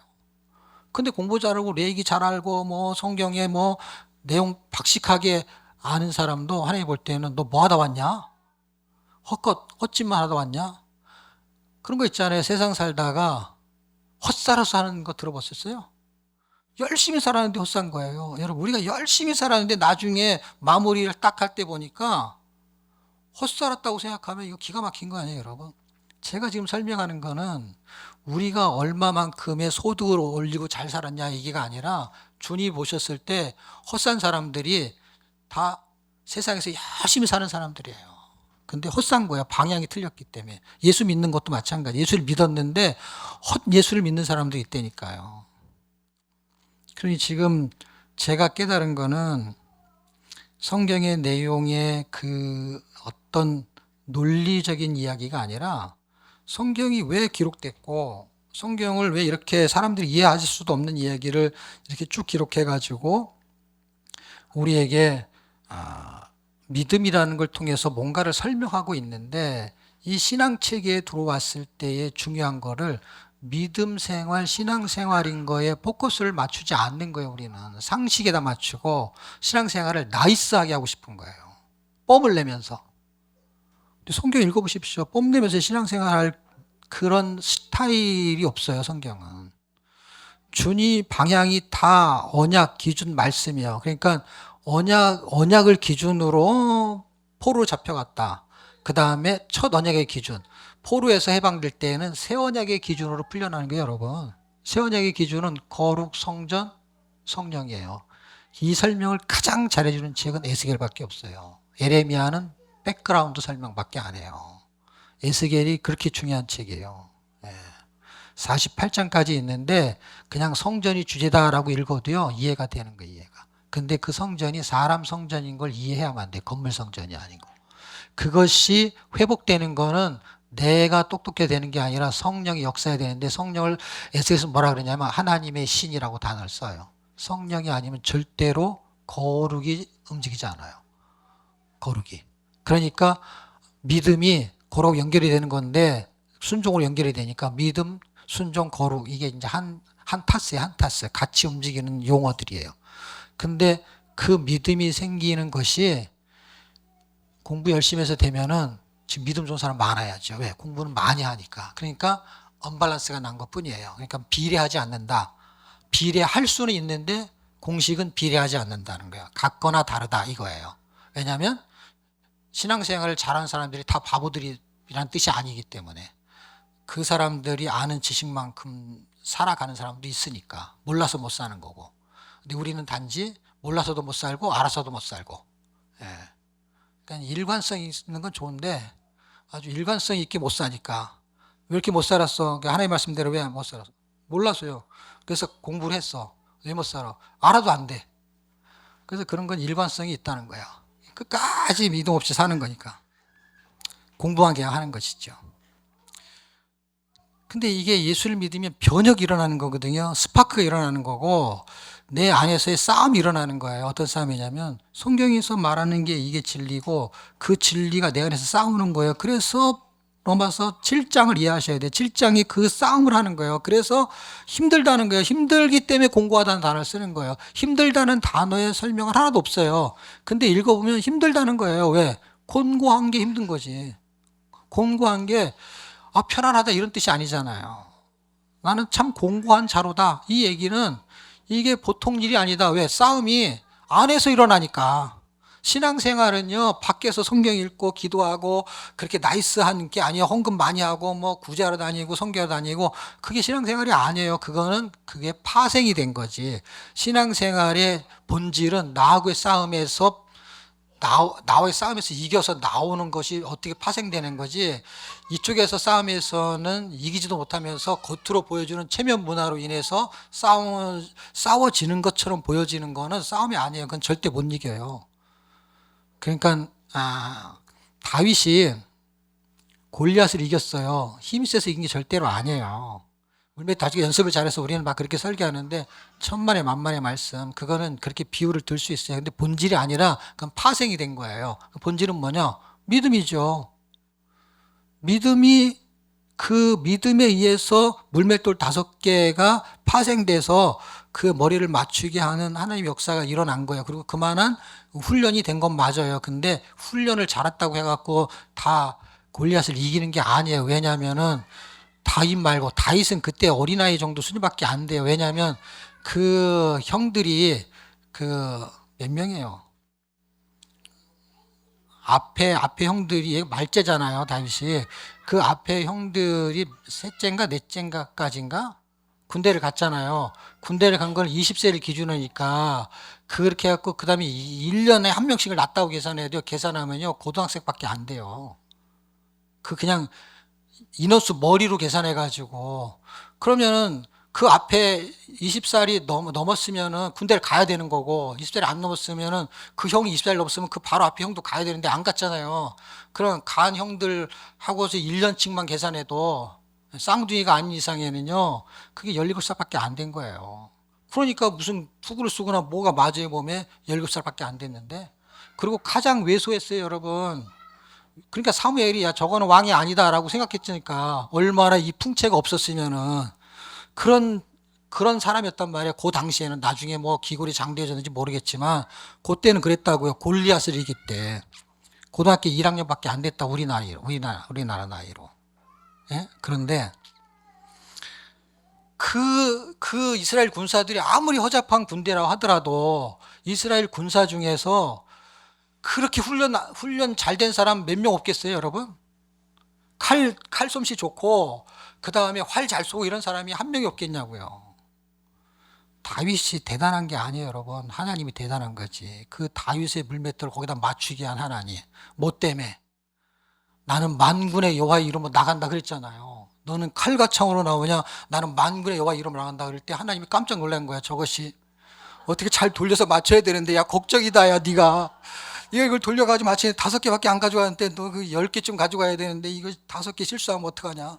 근데 공부 잘하고 레이기 잘 알고 뭐 성경에 뭐 내용 박식하게 아는 사람도 하나님 볼 때는 너 뭐 하다 왔냐? 헛짓만 하다 왔냐? 그런 거 있잖아요. 세상 살다가 헛살아서 하는 거 들어보셨어요? 열심히 살았는데 헛산 거예요. 여러분, 우리가 열심히 살았는데 나중에 마무리를 딱 할 때 보니까 헛살았다고 생각하면 이거 기가 막힌 거 아니에요, 여러분? 제가 지금 설명하는 거는 우리가 얼마만큼의 소득을 올리고 잘 살았냐 이게가 아니라 주님 보셨을 때 헛산 사람들이 다 세상에서 열심히 사는 사람들이에요. 근데 헛산 거야. 방향이 틀렸기 때문에. 예수 믿는 것도 마찬가지. 예수를 믿었는데 헛 예수를 믿는 사람도 있다니까요. 그러니 지금 제가 깨달은 거는 성경의 내용의 그 어떤 논리적인 이야기가 아니라 성경이 왜 기록됐고 성경을 왜 이렇게 사람들이 이해할 수도 없는 이야기를 이렇게 쭉 기록해 가지고 우리에게 믿음이라는 걸 통해서 뭔가를 설명하고 있는데 이 신앙 체계에 들어왔을 때의 중요한 거를 믿음 생활, 신앙 생활인 거에 포커스를 맞추지 않는 거예요. 우리는 상식에다 맞추고 신앙 생활을 나이스하게 하고 싶은 거예요. 뽐을 내면서. 성경 읽어보십시오. 뽐내면서 신앙 생활할 그런 스타일이 없어요. 성경은. 준이 방향이 다 언약 기준 말씀이에요. 그러니까 언약을 기준으로 포로 잡혀갔다. 그 다음에 첫 언약의 기준. 포로에서 해방될 때에는 새 언약의 기준으로 풀려나는 거예요, 여러분. 새 언약의 기준은 거룩, 성전, 성령이에요. 이 설명을 가장 잘해주는 책은 에스겔밖에 없어요. 에레미야는 백그라운드 설명밖에 안 해요. 에스겔이 그렇게 중요한 책이에요. 48장까지 있는데 그냥 성전이 주제다라고 읽어도요 이해가 되는 거예요. 이해가. 근데 그 성전이 사람 성전인 걸 이해해야만 돼. 건물 성전이 아니고. 그것이 회복되는 거는 내가 똑똑해야 되는 게 아니라 성령이 역사해야 되는데 성령을 에스겔에서 뭐라 그러냐면 하나님의 신이라고 단어를 써요. 성령이 아니면 절대로 거룩이 움직이지 않아요. 거룩이. 그러니까 믿음이 거룩 연결이 되는 건데 순종으로 연결이 되니까 믿음, 순종, 거룩 이게 이제 한 타스에 한 타스 같이 움직이는 용어들이에요. 근데 그 믿음이 생기는 것이 공부 열심히 해서 되면은 지금 믿음 좋은 사람 많아야죠. 왜? 공부는 많이 하니까. 그러니까 언밸런스가 난 것 뿐이에요. 그러니까 비례하지 않는다. 비례할 수는 있는데 공식은 비례하지 않는다는 거예요. 같거나 다르다 이거예요. 왜냐하면 신앙생활을 잘하는 사람들이 다 바보들이란 뜻이 아니기 때문에 그 사람들이 아는 지식만큼 살아가는 사람도 있으니까 몰라서 못 사는 거고. 근데 우리는 단지 몰라서도 못 살고 알아서도 못 살고. 그러니까 일관성 있는 건 좋은데 아주 일관성 있게 못 사니까 왜 이렇게 못 살았어? 그러니까 하나님 말씀대로 왜 못 살았어? 몰라서요. 그래서 공부를 했어. 왜 못 살아? 알아도 안 돼. 그래서 그런 건 일관성이 있다는 거야. 끝까지 미동 없이 사는 거니까. 공부만 그냥 하는 것이죠. 근데 이게 예수를 믿으면 변혁이 일어나는 거거든요. 스파크가 일어나는 거고 내 안에서의 싸움이 일어나는 거예요. 어떤 싸움이냐면 성경에서 말하는 게 이게 진리고 그 진리가 내 안에서 싸우는 거예요. 그래서 로마서 7장을 이해하셔야 돼요. 7장이 그 싸움을 하는 거예요. 그래서 힘들다는 거예요. 힘들기 때문에 공고하다는 단어를 쓰는 거예요. 힘들다는 단어의 설명은 하나도 없어요. 근데 읽어보면 힘들다는 거예요. 왜? 곤고한 게 힘든 거지. 곤고한 게 편안하다 이런 뜻이 아니잖아요. 나는 참 공고한 자로다. 이 얘기는 이게 보통 일이 아니다. 왜? 싸움이 안에서 일어나니까. 신앙생활은요, 밖에서 성경 읽고 기도하고 그렇게 나이스한 게 아니에요. 헌금 많이 하고 뭐 구제하러 다니고 성교하러 다니고 그게 신앙생활이 아니에요. 그게 파생이 된 거지. 신앙생활의 본질은 나하고의 싸움에서 나와의 싸움에서 이겨서 나오는 것이 어떻게 파생되는 거지. 이쪽에서 싸움에서는 이기지도 못하면서 겉으로 보여주는 체면 문화로 인해서 싸워지는 것처럼 보여지는 거는 싸움이 아니에요. 그건 절대 못 이겨요. 그러니까 다윗이 골리앗을 이겼어요. 힘이 세서 이긴 게 절대로 아니에요. 물론 나중에 연습을 잘해서 우리는 막 그렇게 설계하는데 천만의 만만의 말씀, 그거는 그렇게 비유를 들 수 있어요. 근데 본질이 아니라 그건 파생이 된 거예요. 본질은 뭐냐? 믿음이죠. 그 믿음에 의해서 물맷돌 5개가 파생돼서 그 머리를 맞추게 하는 하나님의 역사가 일어난 거예요. 그리고 그만한 훈련이 된 건 맞아요. 근데 훈련을 잘했다고 해갖고 다 골리앗을 이기는 게 아니에요. 왜냐면은 다윗은 그때 어린아이 정도 수준밖에 안 돼요. 왜냐면 그 형들이 몇 명이에요? 앞에 형들이 말째잖아요, 다윗이. 그 앞에 형들이 셋째인가 넷째인가까지인가 군대를 갔잖아요. 군대를 간 걸 20세를 기준으니까 그렇게 해갖고 그 다음에 1년에 한 명씩을 낳았다고 계산해야 돼요. 계산하면요 고등학생밖에 안 돼요. 그냥 인원수 머리로 계산해가지고 그러면은 그 앞에 20살이 넘었으면은 군대를 가야 되는 거고 20살이 안 넘었으면은 그 형이 20살 넘었으면 그 바로 앞에 형도 가야 되는데 안 갔잖아요. 그럼 간 형들 하고서 1년씩만 계산해도 쌍둥이가 아닌 이상에는요 그게 17살밖에 안 된 거예요. 그러니까 무슨 투구를 쓰거나 뭐가 맞아요 몸에 17살밖에 안 됐는데 그리고 가장 왜소했어요 여러분. 그러니까 사무엘이 야 저거는 왕이 아니다라고 생각했으니까 얼마나 이 풍채가 없었으면은 그런 사람이었단 말이야. 그 당시에는 나중에 뭐 기골이 장대해졌는지 모르겠지만 그때는 그랬다고요. 골리앗을 이길 때 고등학교 1학년밖에 안 됐다 우리나라 나이로. 예? 그런데 그 이스라엘 군사들이 아무리 허접한 군대라고 하더라도 이스라엘 군사 중에서 그렇게 훈련 잘 된 사람 몇 명 없겠어요, 여러분? 칼솜씨 좋고, 그 다음에 활 잘 쏘고 이런 사람이 한 명이 없겠냐고요. 다윗이 대단한 게 아니에요, 여러분. 하나님이 대단한 거지. 그 다윗의 물맷돌을 거기다 맞추게 한 하나님. 뭐 때문에? 나는 만군의 여호와의 이름으로 나간다 그랬잖아요. 너는 칼과 창으로 나오냐? 나는 만군의 여호와의 이름으로 나간다 그럴 때 하나님이 깜짝 놀란 거야. 저것이 어떻게 잘 돌려서 맞춰야 되는데 야 걱정이다 야 네가 이걸 돌려가지고 마치 5개밖에 안 가져가는데 너 그 10개쯤 가져가야 되는데 이거 5개 실수하면 어떡하냐.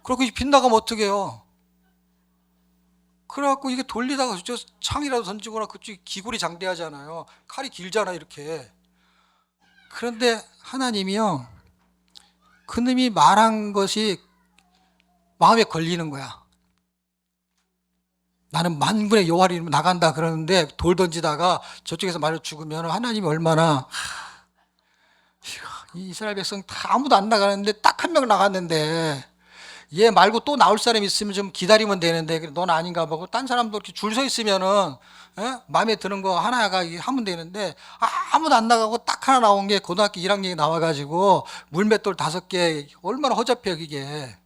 그렇고 빗나가면 어떡해요. 그래갖고 이게 돌리다가 저 창이라도 던지거나 그쪽 기골이 장대하잖아요. 칼이 길잖아 이렇게. 그런데 하나님이요. 그놈이 말한 것이 마음에 걸리는 거야. 나는 만군의 여호와의 이름으로 나간다 그러는데 돌 던지다가 저쪽에서 말을 죽으면 하나님이 얼마나 이 이스라엘 백성 다 아무도 안 나가는데 딱 한 명 나갔는데 얘 말고 또 나올 사람이 있으면 좀 기다리면 되는데 넌 아닌가 보고 딴 사람도 이렇게 줄 서 있으면은 마음에 드는 거 하나가 하면 되는데 아무도 안 나가고 딱 하나 나온 게 고등학교 1학년이 나와가지고 물맷돌 5개 얼마나 허접해요 이게.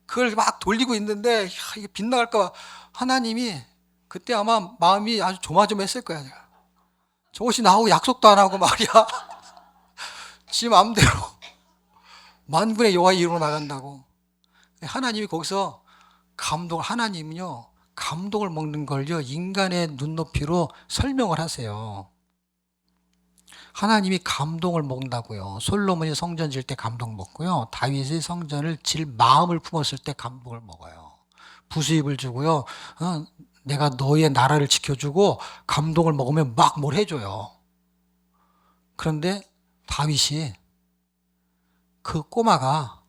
그걸 막 돌리고 있는데 이게 빗나갈까 봐 하나님이 그때 아마 마음이 아주 조마조마했을 거야. 저것이 나하고 약속도 안 하고 말이야. 지 마음대로 만군의 여호와의 이름으로 나간다고. 하나님이 거기서 하나님은요 감동을 먹는 걸요 인간의 눈높이로 설명을 하세요. 하나님이 감동을 먹는다고요. 솔로몬이 성전 질 때 감동 먹고요. 다윗이 성전을 질 마음을 품었을 때 감동을 먹어요. 부수입을 주고요. 내가 너의 나라를 지켜주고 감동을 먹으면 막 뭘 해줘요. 그런데 다윗이 그 꼬마가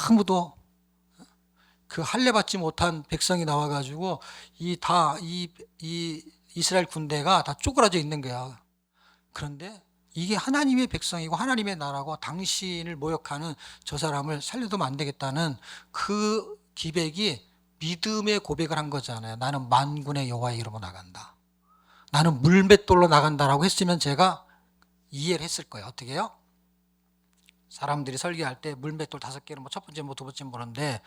아무도 그 할례 받지 못한 백성이 나와가지고 이 이스라엘 군대가 다 쪼그라져 있는 거야. 그런데 이게 하나님의 백성이고 하나님의 나라고 당신을 모욕하는 저 사람을 살려두면 안 되겠다는 그 기백이 믿음의 고백을 한 거잖아요. 나는 만군의 여호와의 이름으로 나간다. 나는 물맷돌로 나간다라고 했으면 제가 이해를 했을 거예요. 어떻게 해요? 사람들이 설교할 때 물맷돌 5개는 뭐 첫 번째 뭐 두 번째 보는데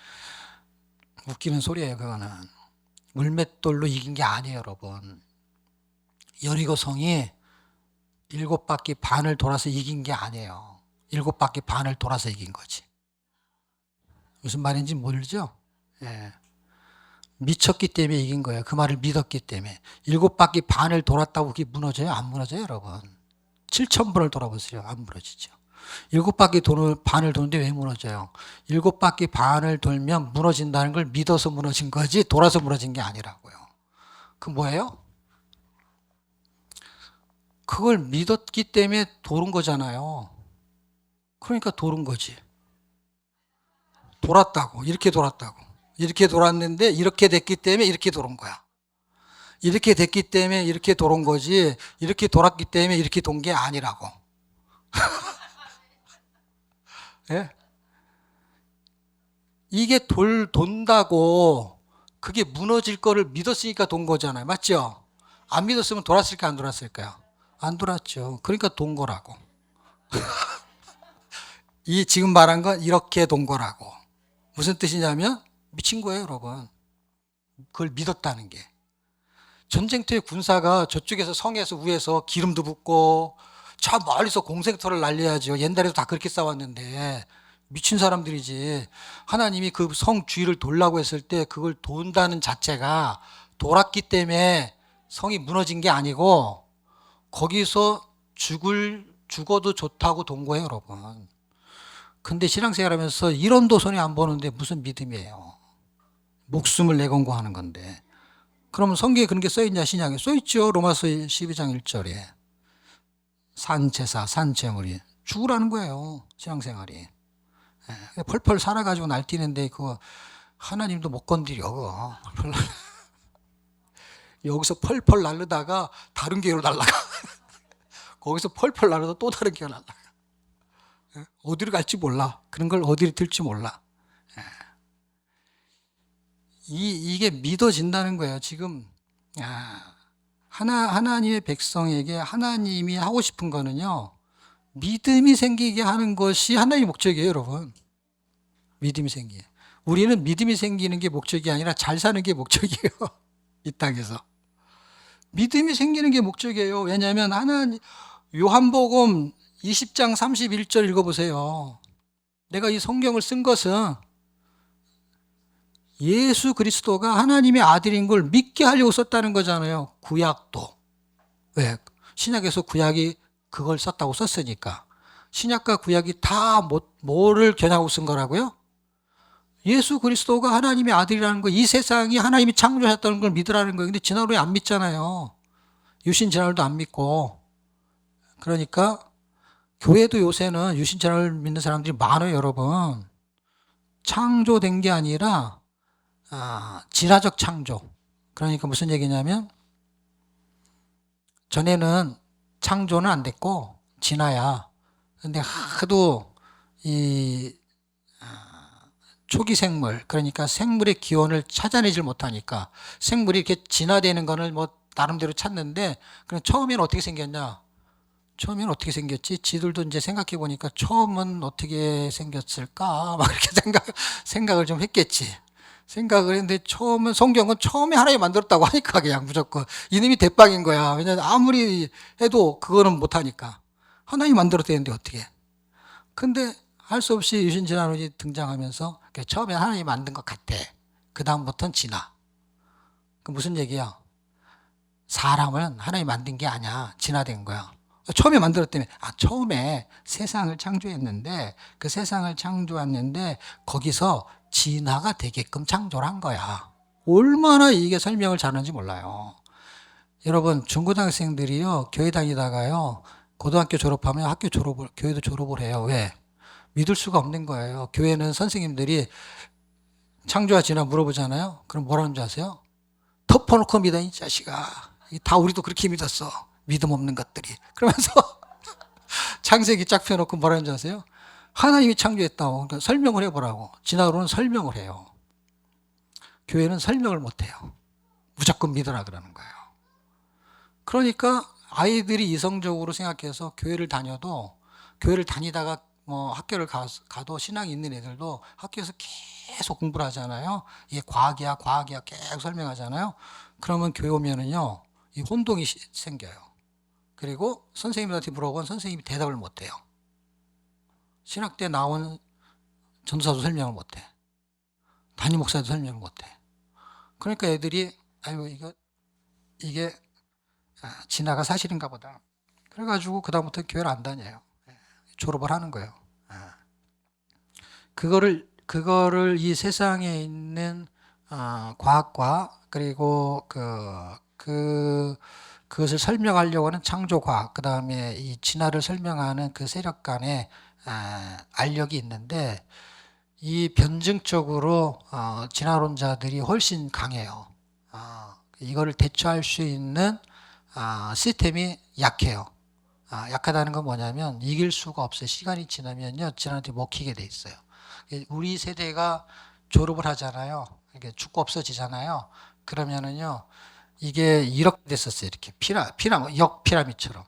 웃기는 소리예요. 그거는 물맷돌로 이긴 게 아니에요, 여러분. 여리고 성이 7바퀴 반을 돌아서 이긴 게 아니에요. 7바퀴 반을 돌아서 이긴 거지. 무슨 말인지 모르죠? 예. 미쳤기 때문에 이긴 거예요. 그 말을 믿었기 때문에. 7바퀴 반을 돌았다고 그게 무너져요? 안 무너져요, 여러분? 7,000번을 돌아보세요. 안 무너지죠. 7바퀴 반을 도는데 왜 무너져요? 7바퀴 반을 돌면 무너진다는 걸 믿어서 무너진 거지 돌아서 무너진 게 아니라고요. 그 뭐예요? 그걸 믿었기 때문에 도른 거잖아요. 그러니까 도른 거지. 돌았다고. 이렇게 돌았다고. 이렇게 돌았는데 이렇게 됐기 때문에 이렇게 도른 거야. 이렇게 됐기 때문에 이렇게 도른 거지 이렇게 돌았기 때문에 이렇게 돈 게 아니라고. 예? 이게 돈다고 그게 무너질 거를 믿었으니까 돈 거잖아요. 맞죠? 안 믿었으면 돌았을까 안 돌았을까요? 안 돌았죠. 그러니까 돈 거라고. 이 지금 말한 건 이렇게 돈 거라고. 무슨 뜻이냐면 미친 거예요, 여러분. 그걸 믿었다는 게. 전쟁터의 군사가 저쪽에서 성에서 위에서 기름도 붓고 저 멀리서 공생터를 날려야죠. 옛날에도 다 그렇게 싸웠는데 미친 사람들이지. 하나님이 그 성 주위를 돌라고 했을 때 그걸 돈다는 자체가 돌았기 때문에 성이 무너진 게 아니고 거기서 죽어도 좋다고 돈 거예요, 여러분. 근데 신앙생활 하면서 이런 도손이 안 보는데 무슨 믿음이에요. 목숨을 내걸고 하는 건데. 그러면 성경에 그런 게 써있냐, 신약에? 써있죠. 로마서 12장 1절에. 산제사, 산제물이. 죽으라는 거예요. 신앙생활이. 펄펄 살아가지고 날뛰는데 그거 하나님도 못 건드려. 그거. 여기서 펄펄 날르다가 다른 교회로 날아가. 거기서 펄펄 날르다 또 다른 교회로 날아가. 어디로 갈지 몰라. 그런 걸 어디로 들지 몰라. 이게 믿어진다는 거예요. 지금 하나님의 백성에게 하나님이 하고 싶은 거는요. 믿음이 생기게 하는 것이 하나님의 목적이에요, 여러분. 믿음이 생기게. 우리는 믿음이 생기는 게 목적이 아니라 잘 사는 게 목적이에요. 이 땅에서. 믿음이 생기는 게 목적이에요. 왜냐하면 요한복음 20장 31절 읽어보세요. 내가 이 성경을 쓴 것은 예수 그리스도가 하나님의 아들인 걸 믿게 하려고 썼다는 거잖아요. 구약도. 왜? 신약에서 구약이 그걸 썼다고 썼으니까. 신약과 구약이 다 뭐를 겨냥하고 쓴 거라고요? 예수 그리스도가 하나님의 아들이라는 거, 이 세상이 하나님이 창조하셨다는 걸 믿으라는 거예요. 근데 진화론이 안 믿잖아요. 유신 진화론도 안 믿고. 그러니까 교회도 요새는 유신 진화론을 믿는 사람들이 많아요, 여러분. 창조된 게 아니라 진화적 창조. 그러니까 무슨 얘기냐면 전에는 창조는 안 됐고 진화야. 근데 하도 이 초기 생물, 그러니까 생물의 기원을 찾아내질 못하니까 생물이 이렇게 진화되는 거를 뭐 나름대로 찾는데 그럼 처음에는 어떻게 생겼냐? 처음에는 어떻게 생겼지? 지들도 이제 생각해 보니까 처음은 어떻게 생겼을까? 막 이렇게 생각을 좀 했겠지. 생각을 했는데 처음은 성경은 처음에 하나님이 만들었다고 하니까 그냥 무조건 이놈이 대빵인 거야. 왜냐면 아무리 해도 그거는 못하니까. 하나님이 만들었다는데 어떻게. 근데 할 수 없이 유신진화론이 등장하면서 처음에 하나님이 만든 것 같아. 그 다음부터는 진화. 그 무슨 얘기야? 사람은 하나님이 만든 게 아니야. 진화된 거야. 처음에 만들었다며. 처음에 세상을 창조했는데 그 세상을 창조했는데 거기서 진화가 되게끔 창조를 한 거야. 얼마나 이게 설명을 잘하는지 몰라요. 여러분 중고등학생들이요 교회 다니다가요 고등학교 졸업하면 교회도 졸업을 해요. 왜? 믿을 수가 없는 거예요. 교회는 선생님들이 창조와 진화 물어보잖아요. 그럼 뭐라는 줄 아세요? 덮어놓고 믿어, 이 자식아. 다 우리도 그렇게 믿었어. 믿음 없는 것들이. 그러면서 창세기 쫙 펴놓고 뭐라는 줄 아세요? 하나님이 창조했다고. 그러니까 설명을 해보라고. 진화론은 설명을 해요. 교회는 설명을 못해요. 무조건 믿으라 그러는 거예요. 그러니까 아이들이 이성적으로 생각해서 교회를 다녀도, 교회를 다니다가 뭐 학교를 가도 신앙이 있는 애들도 학교에서 계속 공부를 하잖아요. 이게 과학이야, 과학이야 계속 설명하잖아요. 그러면 교회 오면은요, 이 혼동이 생겨요. 그리고 선생님한테 물어보면 선생님이 대답을 못해요. 신학 때 나온 전도사도 설명을 못해. 담임 목사도 설명을 못해. 그러니까 애들이 아이고 이게 진화가 사실인가 보다. 그래가지고 그다음부터 교회를 안 다녀요. 졸업을 하는 거예요. 그거를 이 세상에 있는 과학과 그리고 그것을 설명하려고 하는 창조과학, 그 다음에 이 진화를 설명하는 그 세력 간의 알력이 있는데, 이 변증적으로 진화론자들이 훨씬 강해요. 이거를 대처할 수 있는 시스템이 약해요. 약하다는 건 뭐냐면 이길 수가 없어요. 시간이 지나면요, 지나한테 먹히게 돼 있어요. 우리 세대가 졸업을 하잖아요. 이게 죽고 없어지잖아요. 그러면은요, 이게 이렇게 됐었어요. 이렇게 역 피라미처럼.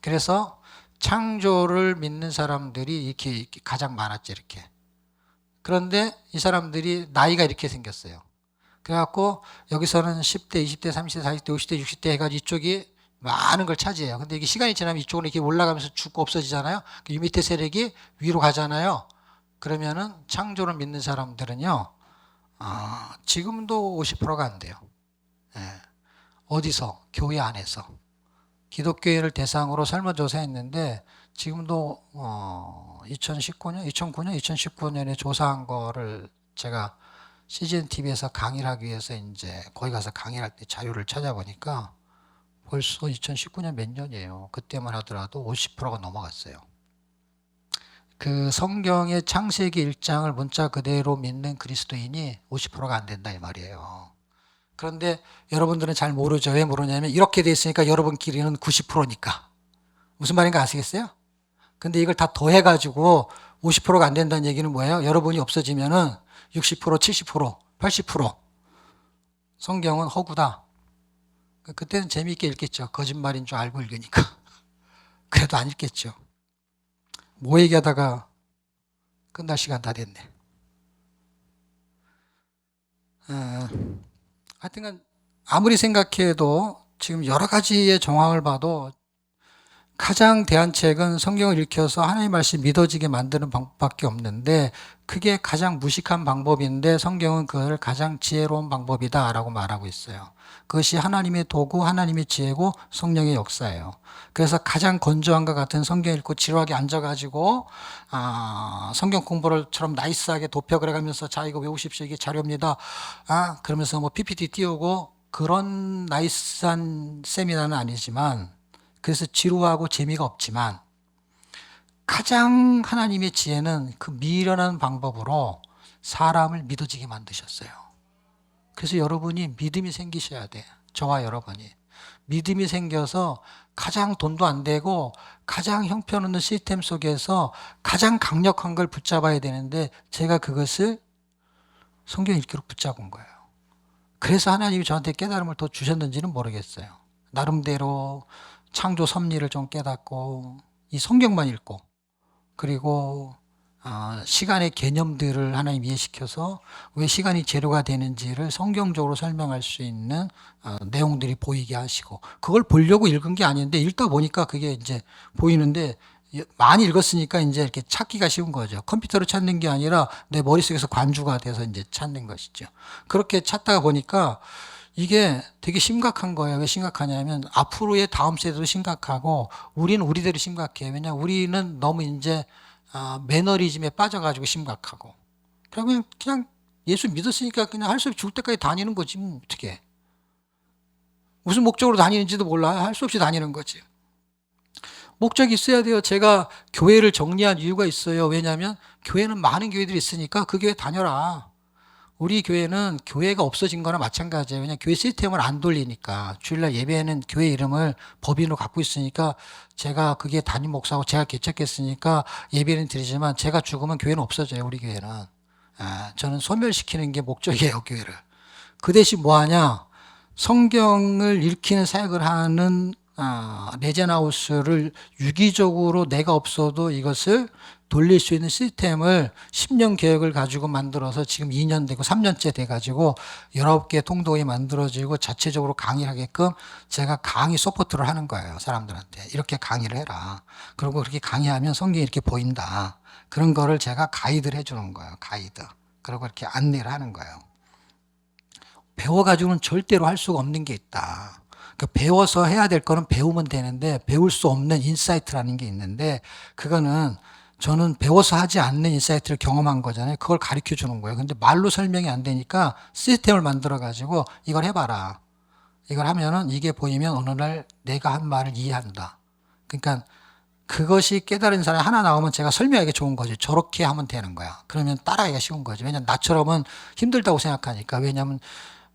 그래서 창조를 믿는 사람들이 이렇게 가장 많았죠. 이렇게. 그런데 이 사람들이 나이가 이렇게 생겼어요. 그래갖고 여기서는 10대, 20대, 30대, 40대, 50대, 60대 해가지고 이쪽이 많은 걸 차지해요. 근데 이게 시간이 지나면 이쪽으로 이렇게 올라가면서 죽고 없어지잖아요. 이 밑에 세력이 위로 가잖아요. 그러면은 창조를 믿는 사람들은요, 지금도 50%가 안 돼요. 예. 어디서? 교회 안에서. 기독교인을 대상으로 설문조사했는데 지금도 2019년에 조사한 거를 제가 CGN TV에서 강의를 하기 위해서 이제 거기 가서 강의를 할 때 자료를 찾아보니까 벌써 2019년 몇 년이에요. 그때만 하더라도 50%가 넘어갔어요. 그 성경의 창세기 1장을 문자 그대로 믿는 그리스도인이 50%가 안 된다 이 말이에요. 그런데 여러분들은 잘 모르죠. 왜 모르냐면 이렇게 돼 있으니까 여러분끼리는 90%니까. 무슨 말인가 아시겠어요? 근데 이걸 다 더해가지고 50%가 안 된다는 얘기는 뭐예요? 여러분이 없어지면은 60%, 70%, 80% 성경은 허구다. 그때는 재미있게 읽겠죠. 거짓말인 줄 알고 읽으니까. 그래도 안 읽겠죠. 뭐 얘기하다가 끝날 시간 다 됐네. 하여튼간 아무리 생각해도 지금 여러 가지의 정황을 봐도 가장 대안책은 성경을 읽혀서 하나님의 말씀이 믿어지게 만드는 방법밖에 없는데, 그게 가장 무식한 방법인데 성경은 그걸 가장 지혜로운 방법이다라고 말하고 있어요. 그것이 하나님의 도구, 하나님의 지혜고 성령의 역사예요. 그래서 가장 건조한 것 같은 성경 읽고 지루하게 앉아가지고 성경 공부를처럼 나이스하게 도표 그려가면서 자 이거 외우십시오, 이게 자료입니다, 그러면서 뭐 PPT 띄우고 그런 나이스한 세미나는 아니지만, 그래서 지루하고 재미가 없지만 가장 하나님의 지혜는 그 미련한 방법으로 사람을 믿어지게 만드셨어요. 그래서 여러분이 믿음이 생기셔야 돼. 저와 여러분이 믿음이 생겨서 가장 돈도 안 되고 가장 형편없는 시스템 속에서 가장 강력한 걸 붙잡아야 되는데, 제가 그것을 성경 읽기로 붙잡은 거예요. 그래서 하나님이 저한테 깨달음을 더 주셨는지는 모르겠어요. 나름대로 창조 섭리를 좀 깨닫고 이 성경만 읽고, 그리고 시간의 개념들을 하나님 이해시켜서 왜 시간이 재료가 되는지를 성경적으로 설명할 수 있는 내용들이 보이게 하시고, 그걸 보려고 읽은 게 아닌데 읽다 보니까 그게 이제 보이는데, 많이 읽었으니까 이제 이렇게 찾기가 쉬운 거죠. 컴퓨터로 찾는 게 아니라 내 머릿속에서 관주가 돼서 이제 찾는 것이죠. 그렇게 찾다가 보니까 이게 되게 심각한 거예요. 왜 심각하냐면 앞으로의 다음 세대도 심각하고 우리는 우리대로 심각해요. 왜냐 우리는 너무 이제 매너리즘에 빠져가지고 심각하고, 그냥 예수 믿었으니까 그냥 할 수 없이 죽을 때까지 다니는 거지 뭐 어떻게. 무슨 목적으로 다니는지도 몰라. 할 수 없이 다니는 거지. 목적이 있어야 돼요. 제가 교회를 정리한 이유가 있어요. 왜냐하면 교회는 많은 교회들이 있으니까 그 교회 다녀라. 우리 교회는 교회가 없어진 거나 마찬가지예요. 왜냐하면 교회 시스템을 안 돌리니까. 주일날 예배에는 교회 이름을 법인으로 갖고 있으니까 제가 그게 담임 목사고 제가 개척했으니까 예배는 드리지만 제가 죽으면 교회는 없어져요. 우리 교회는. 저는 소멸시키는 게 목적이에요. 교회를. 그 대신 뭐 하냐? 성경을 읽히는 사역을 하는 레젠하우스를 유기적으로 내가 없어도 이것을 돌릴 수 있는 시스템을 10년 계획을 가지고 만들어서 지금 2년 되고 3년째 돼가지고 19개 통독이 만들어지고 자체적으로 강의를 하게끔 제가 강의 서포트를 하는 거예요. 사람들한테. 이렇게 강의를 해라. 그리고 그렇게 강의하면 성경이 이렇게 보인다. 그런 거를 제가 가이드를 해주는 거예요. 가이드. 그리고 이렇게 안내를 하는 거예요. 배워가지고는 절대로 할 수가 없는 게 있다. 그러니까 배워서 해야 될 거는 배우면 되는데 배울 수 없는 인사이트라는 게 있는데 그거는 저는 배워서 하지 않는 인사이트를 경험한 거잖아요. 그걸 가르쳐 주는 거예요. 근데 말로 설명이 안 되니까 시스템을 만들어 가지고 이걸 해봐라. 이걸 하면은 이게 보이면 어느 날 내가 한 말을 이해한다. 그러니까 그것이 깨달은 사람이 하나 나오면 제가 설명하기 좋은 거지. 저렇게 하면 되는 거야. 그러면 따라하기가 쉬운 거지. 왜냐면 나처럼은 힘들다고 생각하니까. 왜냐면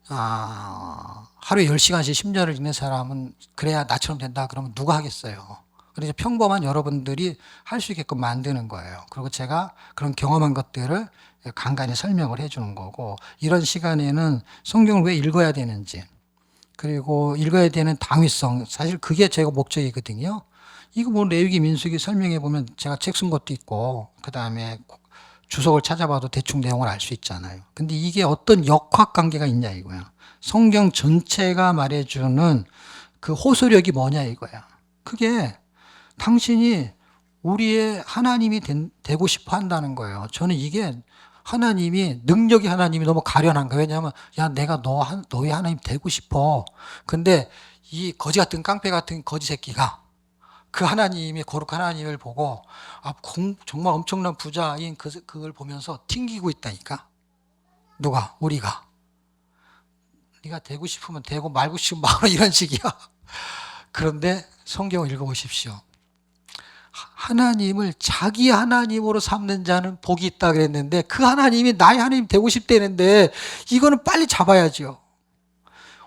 하루에 10시간씩 10년을 읽는 사람은 그래야 나처럼 된다 그러면 누가 하겠어요. 그래서 평범한 여러분들이 할 수 있게끔 만드는 거예요. 그리고 제가 그런 경험한 것들을 간간히 설명을 해주는 거고, 이런 시간에는 성경을 왜 읽어야 되는지, 그리고 읽어야 되는 당위성, 사실 그게 제가 목적이거든요. 이거 뭐 레위기 민수기 설명해 보면 제가 책 쓴 것도 있고, 그 다음에 주석을 찾아봐도 대충 내용을 알 수 있잖아요. 근데 이게 어떤 역학 관계가 있냐 이거야. 성경 전체가 말해주는 그 호소력이 뭐냐 이거야. 그게 당신이 우리의 하나님이 되고 싶어 한다는 거예요. 저는 이게 하나님이, 능력이 하나님이 너무 가련한 거예요. 왜냐하면, 야, 내가 너의 하나님 되고 싶어. 근데 이 거지 같은 깡패 같은 거지 새끼가 그 하나님이, 거룩한 하나님을 보고, 정말 엄청난 부자인 그걸 보면서 튕기고 있다니까. 누가? 우리가. 네가 되고 싶으면 되고 말고 싶으면 말고 이런 식이야. 그런데 성경을 읽어보십시오. 하나님을 자기 하나님으로 삼는 자는 복이 있다 그랬는데 그 하나님이 나의 하나님 되고 싶다는데 이거는 빨리 잡아야죠.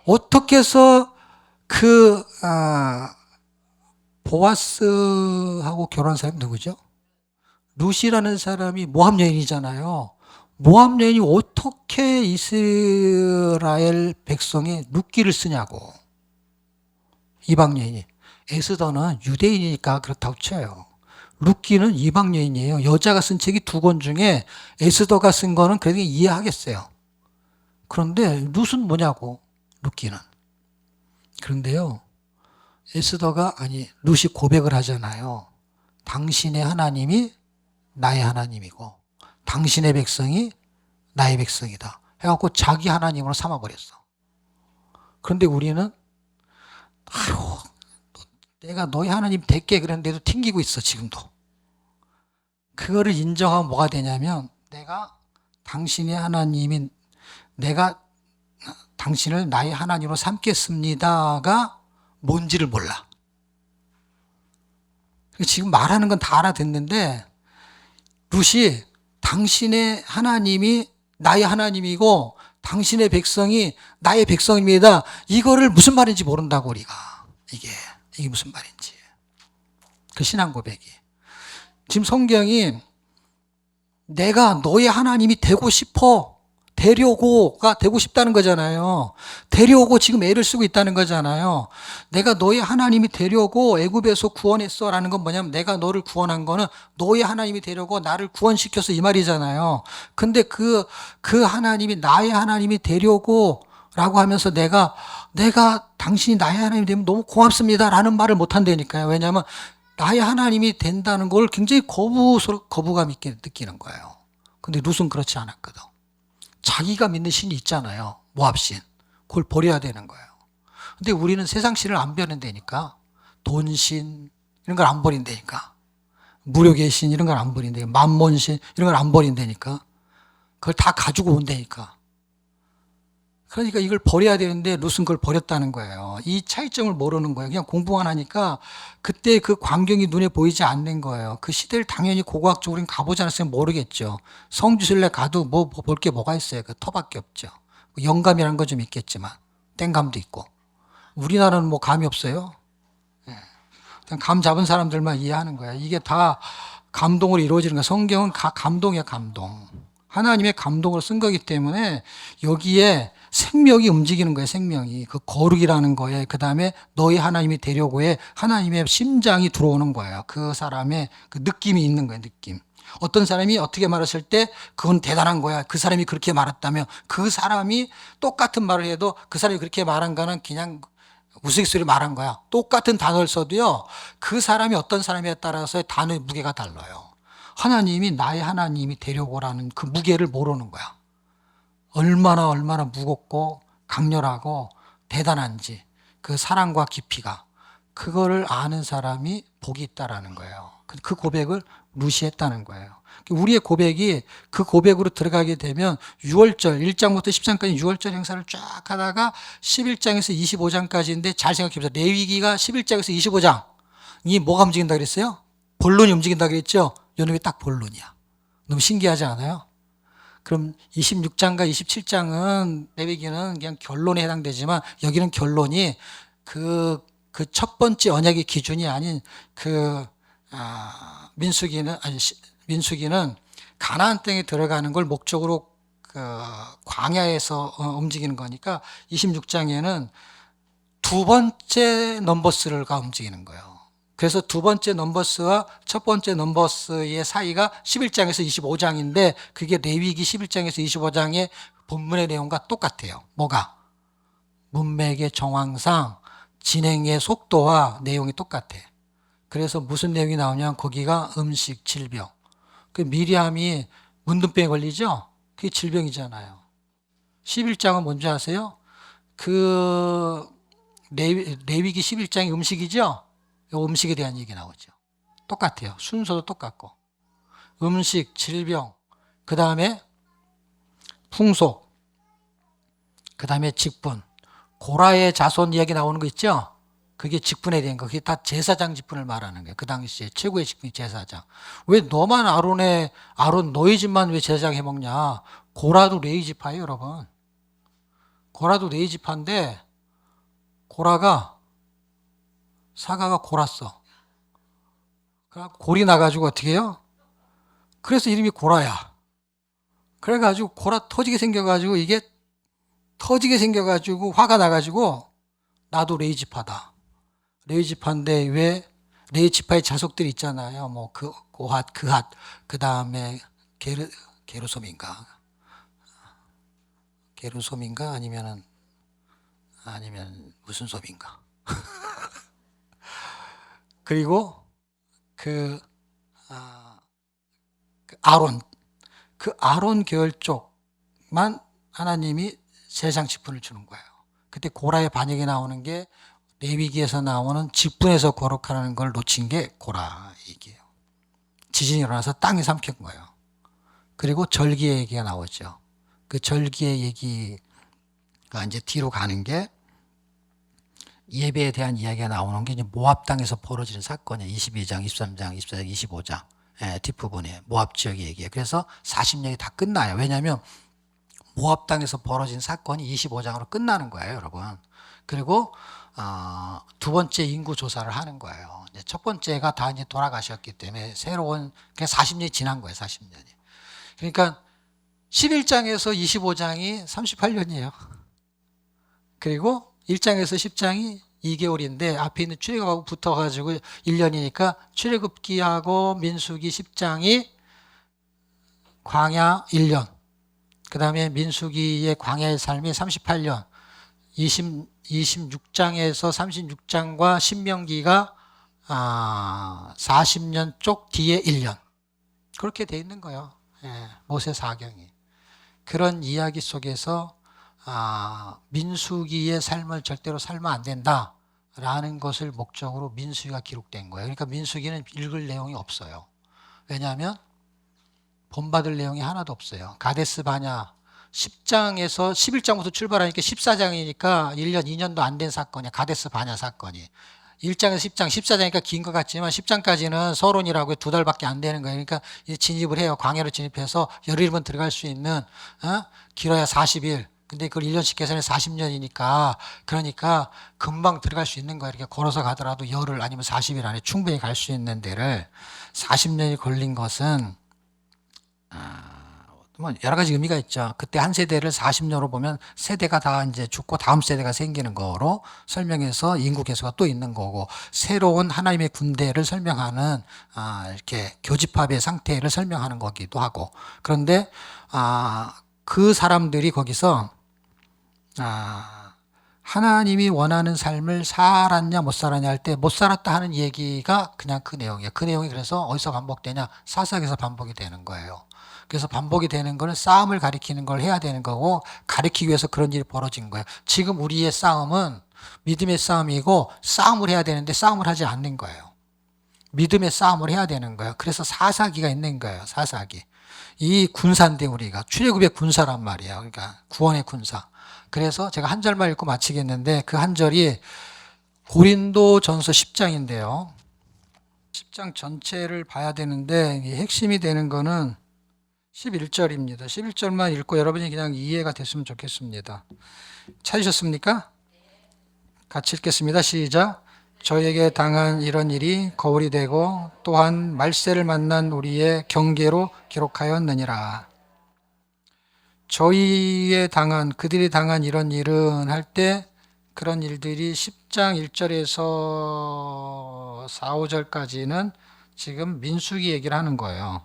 어떻게 해서 보아스하고 결혼한 사람이 누구죠? 룻이라는 사람이 모압 여인이잖아요. 모압 여인이 어떻게 이스라엘 백성에 룻기를 쓰냐고. 이방 여인이. 에스더는 유대인이니까 그렇다고 쳐요. 룻기는 이방 여인이에요. 여자가 쓴 책이 2권 중에 에스더가 쓴 거는 그래도 이해하겠어요. 그런데 룻은 뭐냐고, 룻기는. 그런데요, 룻이 고백을 하잖아요. 당신의 하나님이 나의 하나님이고, 당신의 백성이 나의 백성이다. 해갖고 자기 하나님으로 삼아버렸어. 그런데 우리는, 내가 너희 하나님 될게 그랬는데도 튕기고 있어, 지금도. 그거를 인정하면 뭐가 되냐면, 내가 당신을 나의 하나님으로 삼겠습니다가 뭔지를 몰라. 지금 말하는 건 다 알아듣는데, 룻이 당신의 하나님이 나의 하나님이고, 당신의 백성이 나의 백성입니다. 이거를 무슨 말인지 모른다고, 우리가. 이게 무슨 말인지. 그 신앙 고백이. 지금 성경이 내가 너의 하나님이 되고 싶어. 되려고가 되고 싶다는 거잖아요. 되려고 지금 애를 쓰고 있다는 거잖아요. 내가 너의 하나님이 되려고 애굽에서 구원했어 라는 건 뭐냐면 내가 너를 구원한 거는 너의 하나님이 되려고 나를 구원시켜서 이 말이잖아요. 근데 그 하나님이 나의 하나님이 되려고 라고 하면서 내가 당신이 나의 하나님이 되면 너무 고맙습니다 라는 말을 못 한다니까요. 왜냐하면 나의 하나님이 된다는 걸 굉장히 거부감 있게 느끼는 거예요. 근데 룻은 그렇지 않았거든. 자기가 믿는 신이 있잖아요. 모압신. 그걸 버려야 되는 거예요. 근데 우리는 세상 신을 안 버린다니까. 돈신 이런 걸 안 버린다니까. 무력의 신 이런 걸 안 버린다니까. 만몬신 이런 걸 안 버린다니까. 그걸 다 가지고 온다니까. 그러니까 이걸 버려야 되는데 룻은 그걸 버렸다는 거예요. 이 차이점을 모르는 거예요. 그냥 공부만 하니까 그때 그 광경이 눈에 보이지 않는 거예요. 그 시대를 당연히 고고학적으로 가보지 않았으면 모르겠죠. 성지순례 가도 뭐 볼 게 뭐가 있어요. 그 터밖에 없죠. 영감이라는 건 좀 있겠지만 땡감도 있고. 우리나라는 뭐 감이 없어요. 그냥 감 잡은 사람들만 이해하는 거야. 이게 다 감동으로 이루어지는 거야. 성경은 감동이야, 감동. 하나님의 감동으로 쓴 거기 때문에 여기에 생명이 움직이는 거예요, 생명이. 그 거룩이라는 거에, 그 다음에 너희 하나님이 되려고에 하나님의 심장이 들어오는 거예요. 그 사람의 그 느낌이 있는 거예요, 느낌. 어떤 사람이 어떻게 말했을 때 그건 대단한 거야. 그 사람이 그렇게 말했다면 그 사람이 똑같은 말을 해도 그 사람이 그렇게 말한 거는 그냥 우스갯소리 말한 거야. 똑같은 단어를 써도요, 그 사람이 어떤 사람에 따라서 단어의 무게가 달라요. 하나님이 나의 하나님이 되려고라는 그 무게를 모르는 거야. 얼마나 무겁고 강렬하고 대단한지 그 사랑과 깊이가 그거를 아는 사람이 복이 있다라는 거예요. 그 고백을 무시했다는 거예요. 우리의 고백이 그 고백으로 들어가게 되면 6월절 1장부터 10장까지 6월절 행사를 쫙 하다가 11장에서 25장까지인데 잘 생각해 보세요. 레위기가 11장에서 25장이 뭐가 움직인다 그랬어요? 본론이 움직인다 그랬죠? 요놈이 딱 본론이야. 너무 신기하지 않아요? 그럼 26장과 27장은 레위기는 그냥 결론에 해당되지만 여기는 결론이 그 첫 번째 언약의 기준이 아닌 민수기는 가나안 땅에 들어가는 걸 목적으로 광야에서 움직이는 거니까 26장에는 두 번째 넘버스가 움직이는 거예요. 그래서 두 번째 넘버스와 첫 번째 넘버스의 사이가 11장에서 25장인데 그게 레위기 11장에서 25장의 본문의 내용과 똑같아요. 뭐가? 문맥의 정황상 진행의 속도와 내용이 똑같아. 그래서 무슨 내용이 나오냐면 거기가 음식, 질병. 그 미리암이 문둥병에 걸리죠? 그게 질병이잖아요. 11장은 뭔지 아세요? 그 레위기 11장이 음식이죠? 이 음식에 대한 얘기 나오죠. 똑같아요. 순서도 똑같고. 음식, 질병, 그 다음에 풍속, 그 다음에 직분. 고라의 자손 이야기 나오는 거 있죠? 그게 직분에 대한 거. 그게 다 제사장 직분을 말하는 거예요. 그 당시에 최고의 직분이 제사장. 왜 너만 아론 너희 집만 왜 제사장 해먹냐? 고라도 레위 지파예요, 여러분. 고라도 레위 지파인데 사가가 골았어. 골이 나가지고 어떻게 해요? 그래서 이름이 고라야. 그래가지고 고라 터지게 생겨가지고 화가 나가지고 나도 레위 지파다. 레위 지파인데 왜 레위 지파의 자손들이 있잖아요. 뭐 고핫, 그핫, 그 다음에 게르솜인가 아니면 무슨 솜인가. 그리고 아론 계열 쪽만 하나님이 세상 직분을 주는 거예요. 그때 고라의 반역이 나오는 게 레위기에서 나오는 직분에서 거룩하는 걸 놓친 게 고라 얘기예요. 지진이 일어나서 땅이 삼킨 거예요. 그리고 절기의 얘기가 나오죠. 그 절기의 얘기가 이제 뒤로 가는 게 예배에 대한 이야기가 나오는 게 이제 모압 땅에서 벌어지는 사건이에요. 22장, 23장, 24장, 25장. 뒷부분에 모압 지역의 얘기예요. 그래서 40년이 다 끝나요. 왜냐하면 모압 땅에서 벌어진 사건이 25장으로 끝나는 거예요, 여러분. 그리고 두 번째 인구 조사를 하는 거예요. 이제 첫 번째가 다 이제 돌아가셨기 때문에 새로운 그냥 40년이 지난 거예요, 40년이. 그러니까 11장에서 25장이 38년이에요. 그리고 1장에서 10장이 2개월인데 앞에 있는 출애굽하고 붙어가지고 1년이니까 출애굽기하고 민수기 10장이 광야 1년, 그 다음에 민수기의 광야의 삶이 38년, 26장에서 36장과 신명기가 40년 쪽 뒤에 1년. 그렇게 돼 있는 거예요. 모세 사경이. 그런 이야기 속에서 민수기의 삶을 절대로 살면 안 된다라는 것을 목적으로 민수기가 기록된 거예요. 그러니까 민수기는 읽을 내용이 없어요. 왜냐하면 본받을 내용이 하나도 없어요. 가데스 바냐 10장에서 11장부터 출발하니까 14장이니까 1년, 2년도 안 된 사건이야. 가데스 바냐 사건이. 1장에서 10장, 14장이니까 긴 것 같지만 10장까지는 서론이라고 2달밖에 안 되는 거예요. 그러니까 이제 진입을 해요. 광야로 진입해서 열흘이면 들어갈 수 있는, 길어야 40일. 근데 그걸 1년씩 계산해 40년이니까, 그러니까 금방 들어갈 수 있는 거예요. 이렇게 걸어서 가더라도 열흘 아니면 40일 안에 충분히 갈 수 있는 데를 40년이 걸린 것은, 뭐 여러 가지 의미가 있죠. 그때 한 세대를 40년으로 보면 세대가 다 이제 죽고 다음 세대가 생기는 거로 설명해서 인구 개수가 또 있는 거고, 새로운 하나님의 군대를 설명하는 이렇게 교집합의 상태를 설명하는 거기도 하고. 그런데 그 사람들이 거기서 하나님이 원하는 삶을 살았냐 못 살았냐 할 때 못 살았다 하는 얘기가 그냥 그 내용이에요. 그 내용이 그래서 어디서 반복되냐? 사사기에서 반복이 되는 거예요. 그래서 반복이 되는 거는 싸움을 가리키는 걸 해야 되는 거고, 가리키기 위해서 그런 일이 벌어진 거예요. 지금 우리의 싸움은 믿음의 싸움이고 싸움을 해야 되는데 싸움을 하지 않는 거예요. 믿음의 싸움을 해야 되는 거예요. 그래서 사사기가 있는 거예요. 사사기. 이 군사인데 우리가 출애굽의 군사란 말이에요. 그러니까 구원의 군사. 그래서 제가 한 절만 읽고 마치겠는데, 그 한 절이 고린도전서 10장인데요. 10장 전체를 봐야 되는데 핵심이 되는 거는 11절입니다. 11절만 읽고 여러분이 그냥 이해가 됐으면 좋겠습니다. 찾으셨습니까? 같이 읽겠습니다. 시작. 저에게 당한 이런 일이 거울이 되고 또한 말세를 만난 우리의 경계로 기록하였느니라. 저희에 당한, 그들이 당한 이런 일은 할 때 그런 일들이 10장 1절에서 4, 5절까지는 지금 민수기 얘기를 하는 거예요.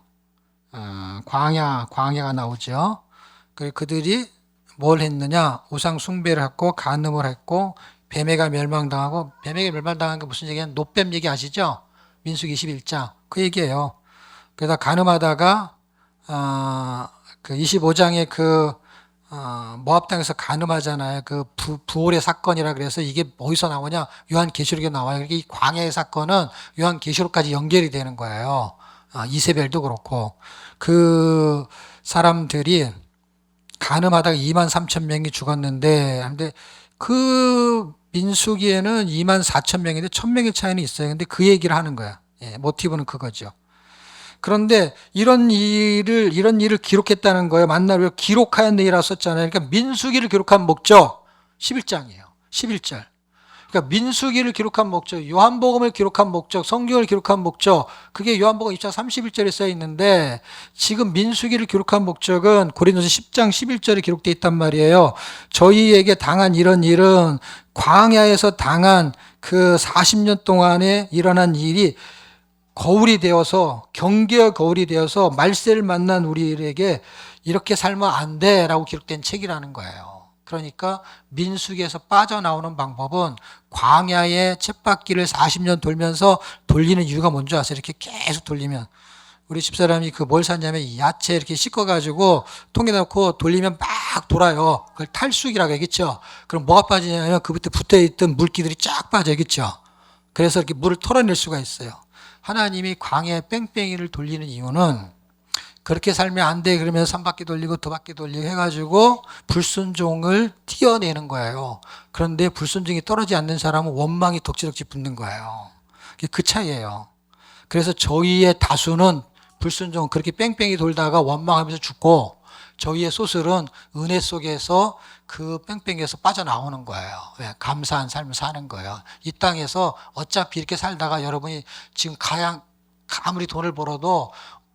광야가 나오죠. 그들이 뭘 했느냐? 우상 숭배를 했고 간음을 했고 뱀에가 멸망당하고, 뱀에게 멸망당한 게 무슨 얘기냐? 노뱀 얘기 아시죠? 민수기 21장 그 얘기예요. 그래서 간음하다가 그 25장에 모압 땅에서 간음하잖아요. 그 부올의 사건이라 그래서 이게 어디서 나오냐? 요한계시록에 나와요. 이게 이 광야의 사건은 요한계시록까지 연결이 되는 거예요. 이세벨도 그렇고, 그 사람들이 간음하다가 2만 3천 명이 죽었는데, 근데 그 민수기에는 2만 4천 명인데 1,000명의 차이는 있어요. 근데 그 얘기를 하는 거야. 모티브는 그거죠. 그런데 이런 일을 기록했다는 거예요. 만나로 기록하였느니라 썼잖아요. 그러니까 민수기를 기록한 목적 11장이에요. 11절. 그러니까 민수기를 기록한 목적, 요한복음을 기록한 목적, 성경을 기록한 목적, 그게 요한복음 2장 31절에 써 있는데, 지금 민수기를 기록한 목적은 고린도서 10장 11절에 기록되어 있단 말이에요. 저희에게 당한 이런 일은 광야에서 당한 그 40년 동안에 일어난 일이 거울이 되어서, 경계의 거울이 되어서 말세를 만난 우리에게 이렇게 살면 안 돼라고 기록된 책이라는 거예요. 그러니까 민수기에서 빠져나오는 방법은 광야의 쳇바퀴를 40년 돌면서 돌리는 이유가 뭔지 아세요? 이렇게 계속 돌리면, 우리 집사람이 그 뭘 샀냐면 야채 이렇게 씻어가지고 통에 넣고 돌리면 막 돌아요. 그걸 탈수기라고 하겠죠. 그럼 뭐가 빠지냐면 그 밑에 붙어있던 물기들이 쫙 빠져야겠죠. 그래서 이렇게 물을 털어낼 수가 있어요. 하나님이 광야에 뺑뺑이를 돌리는 이유는 그렇게 살면 안 돼 그러면서 3바퀴 돌리고 2바퀴 돌리고 해가지고 불순종을 띄어내는 거예요. 그런데 불순종이 떨어지지 않는 사람은 원망이 덕지덕지 붙는 거예요. 그 차이예요. 그래서 저희의 다수는 불순종 그렇게 뺑뺑이 돌다가 원망하면서 죽고, 저희의 소설은 은혜 속에서 그 뺑뺑이에서 빠져나오는 거예요. 왜? 감사한 삶을 사는 거예요. 이 땅에서 어차피 이렇게 살다가 여러분이 지금 아무리 돈을 벌어도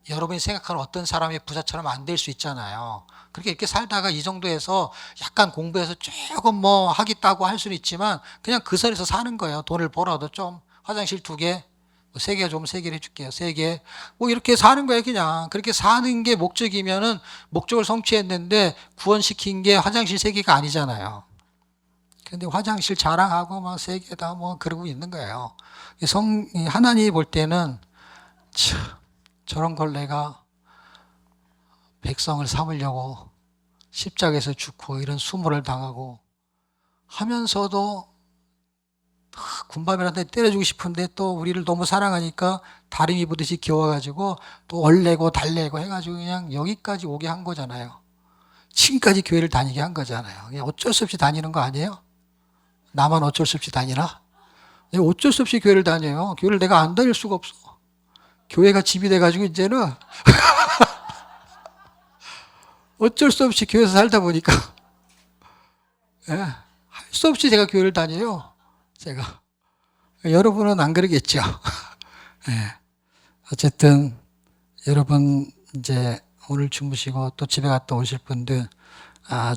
여러분이 생각하는 어떤 사람의 부자처럼 안 될 수 있잖아요. 그렇게 이렇게 살다가 이 정도에서 약간 공부해서 조금 뭐 하겠다고 할 수는 있지만 그냥 그 선에서 사는 거예요. 돈을 벌어도 좀 화장실 2개, 3개 좀 3개를 해줄게요. 3개. 뭐 이렇게 사는 거예요. 그냥 그렇게 사는 게 목적이면은 목적을 성취했는데 구원시킨 게 화장실 3개가 아니잖아요. 근데 화장실 자랑하고 막 3개다 뭐 그러고 있는 거예요. 하나님이 볼 때는 저런 걸 내가 백성을 삼으려고 십자가에서 죽고 이런 수모를 당하고 하면서도 군밤이라도 때려주고 싶은데 또 우리를 너무 사랑하니까 다림이 보듯이 기워가지고 또 얼레고 달래고 해가지고 그냥 여기까지 오게 한 거잖아요. 지금까지 교회를 다니게 한 거잖아요. 그냥 어쩔 수 없이 다니는 거 아니에요? 나만 어쩔 수 없이 다니나? 내가 어쩔 수 없이 교회를 다녀요. 교회를 내가 안 다닐 수가 없어. 교회가 집이 돼가지고 이제는 어쩔 수 없이 교회에서 살다 보니까 예, 할 수 없이 제가 교회를 다녀요. 제가. 여러분은 안 그러겠죠. 예. 어쨌든 여러분 이제 오늘 주무시고 또 집에 갔다 오실 분들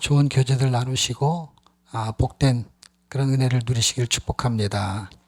좋은 교제들 나누시고 복된 그런 은혜를 누리시길 축복합니다.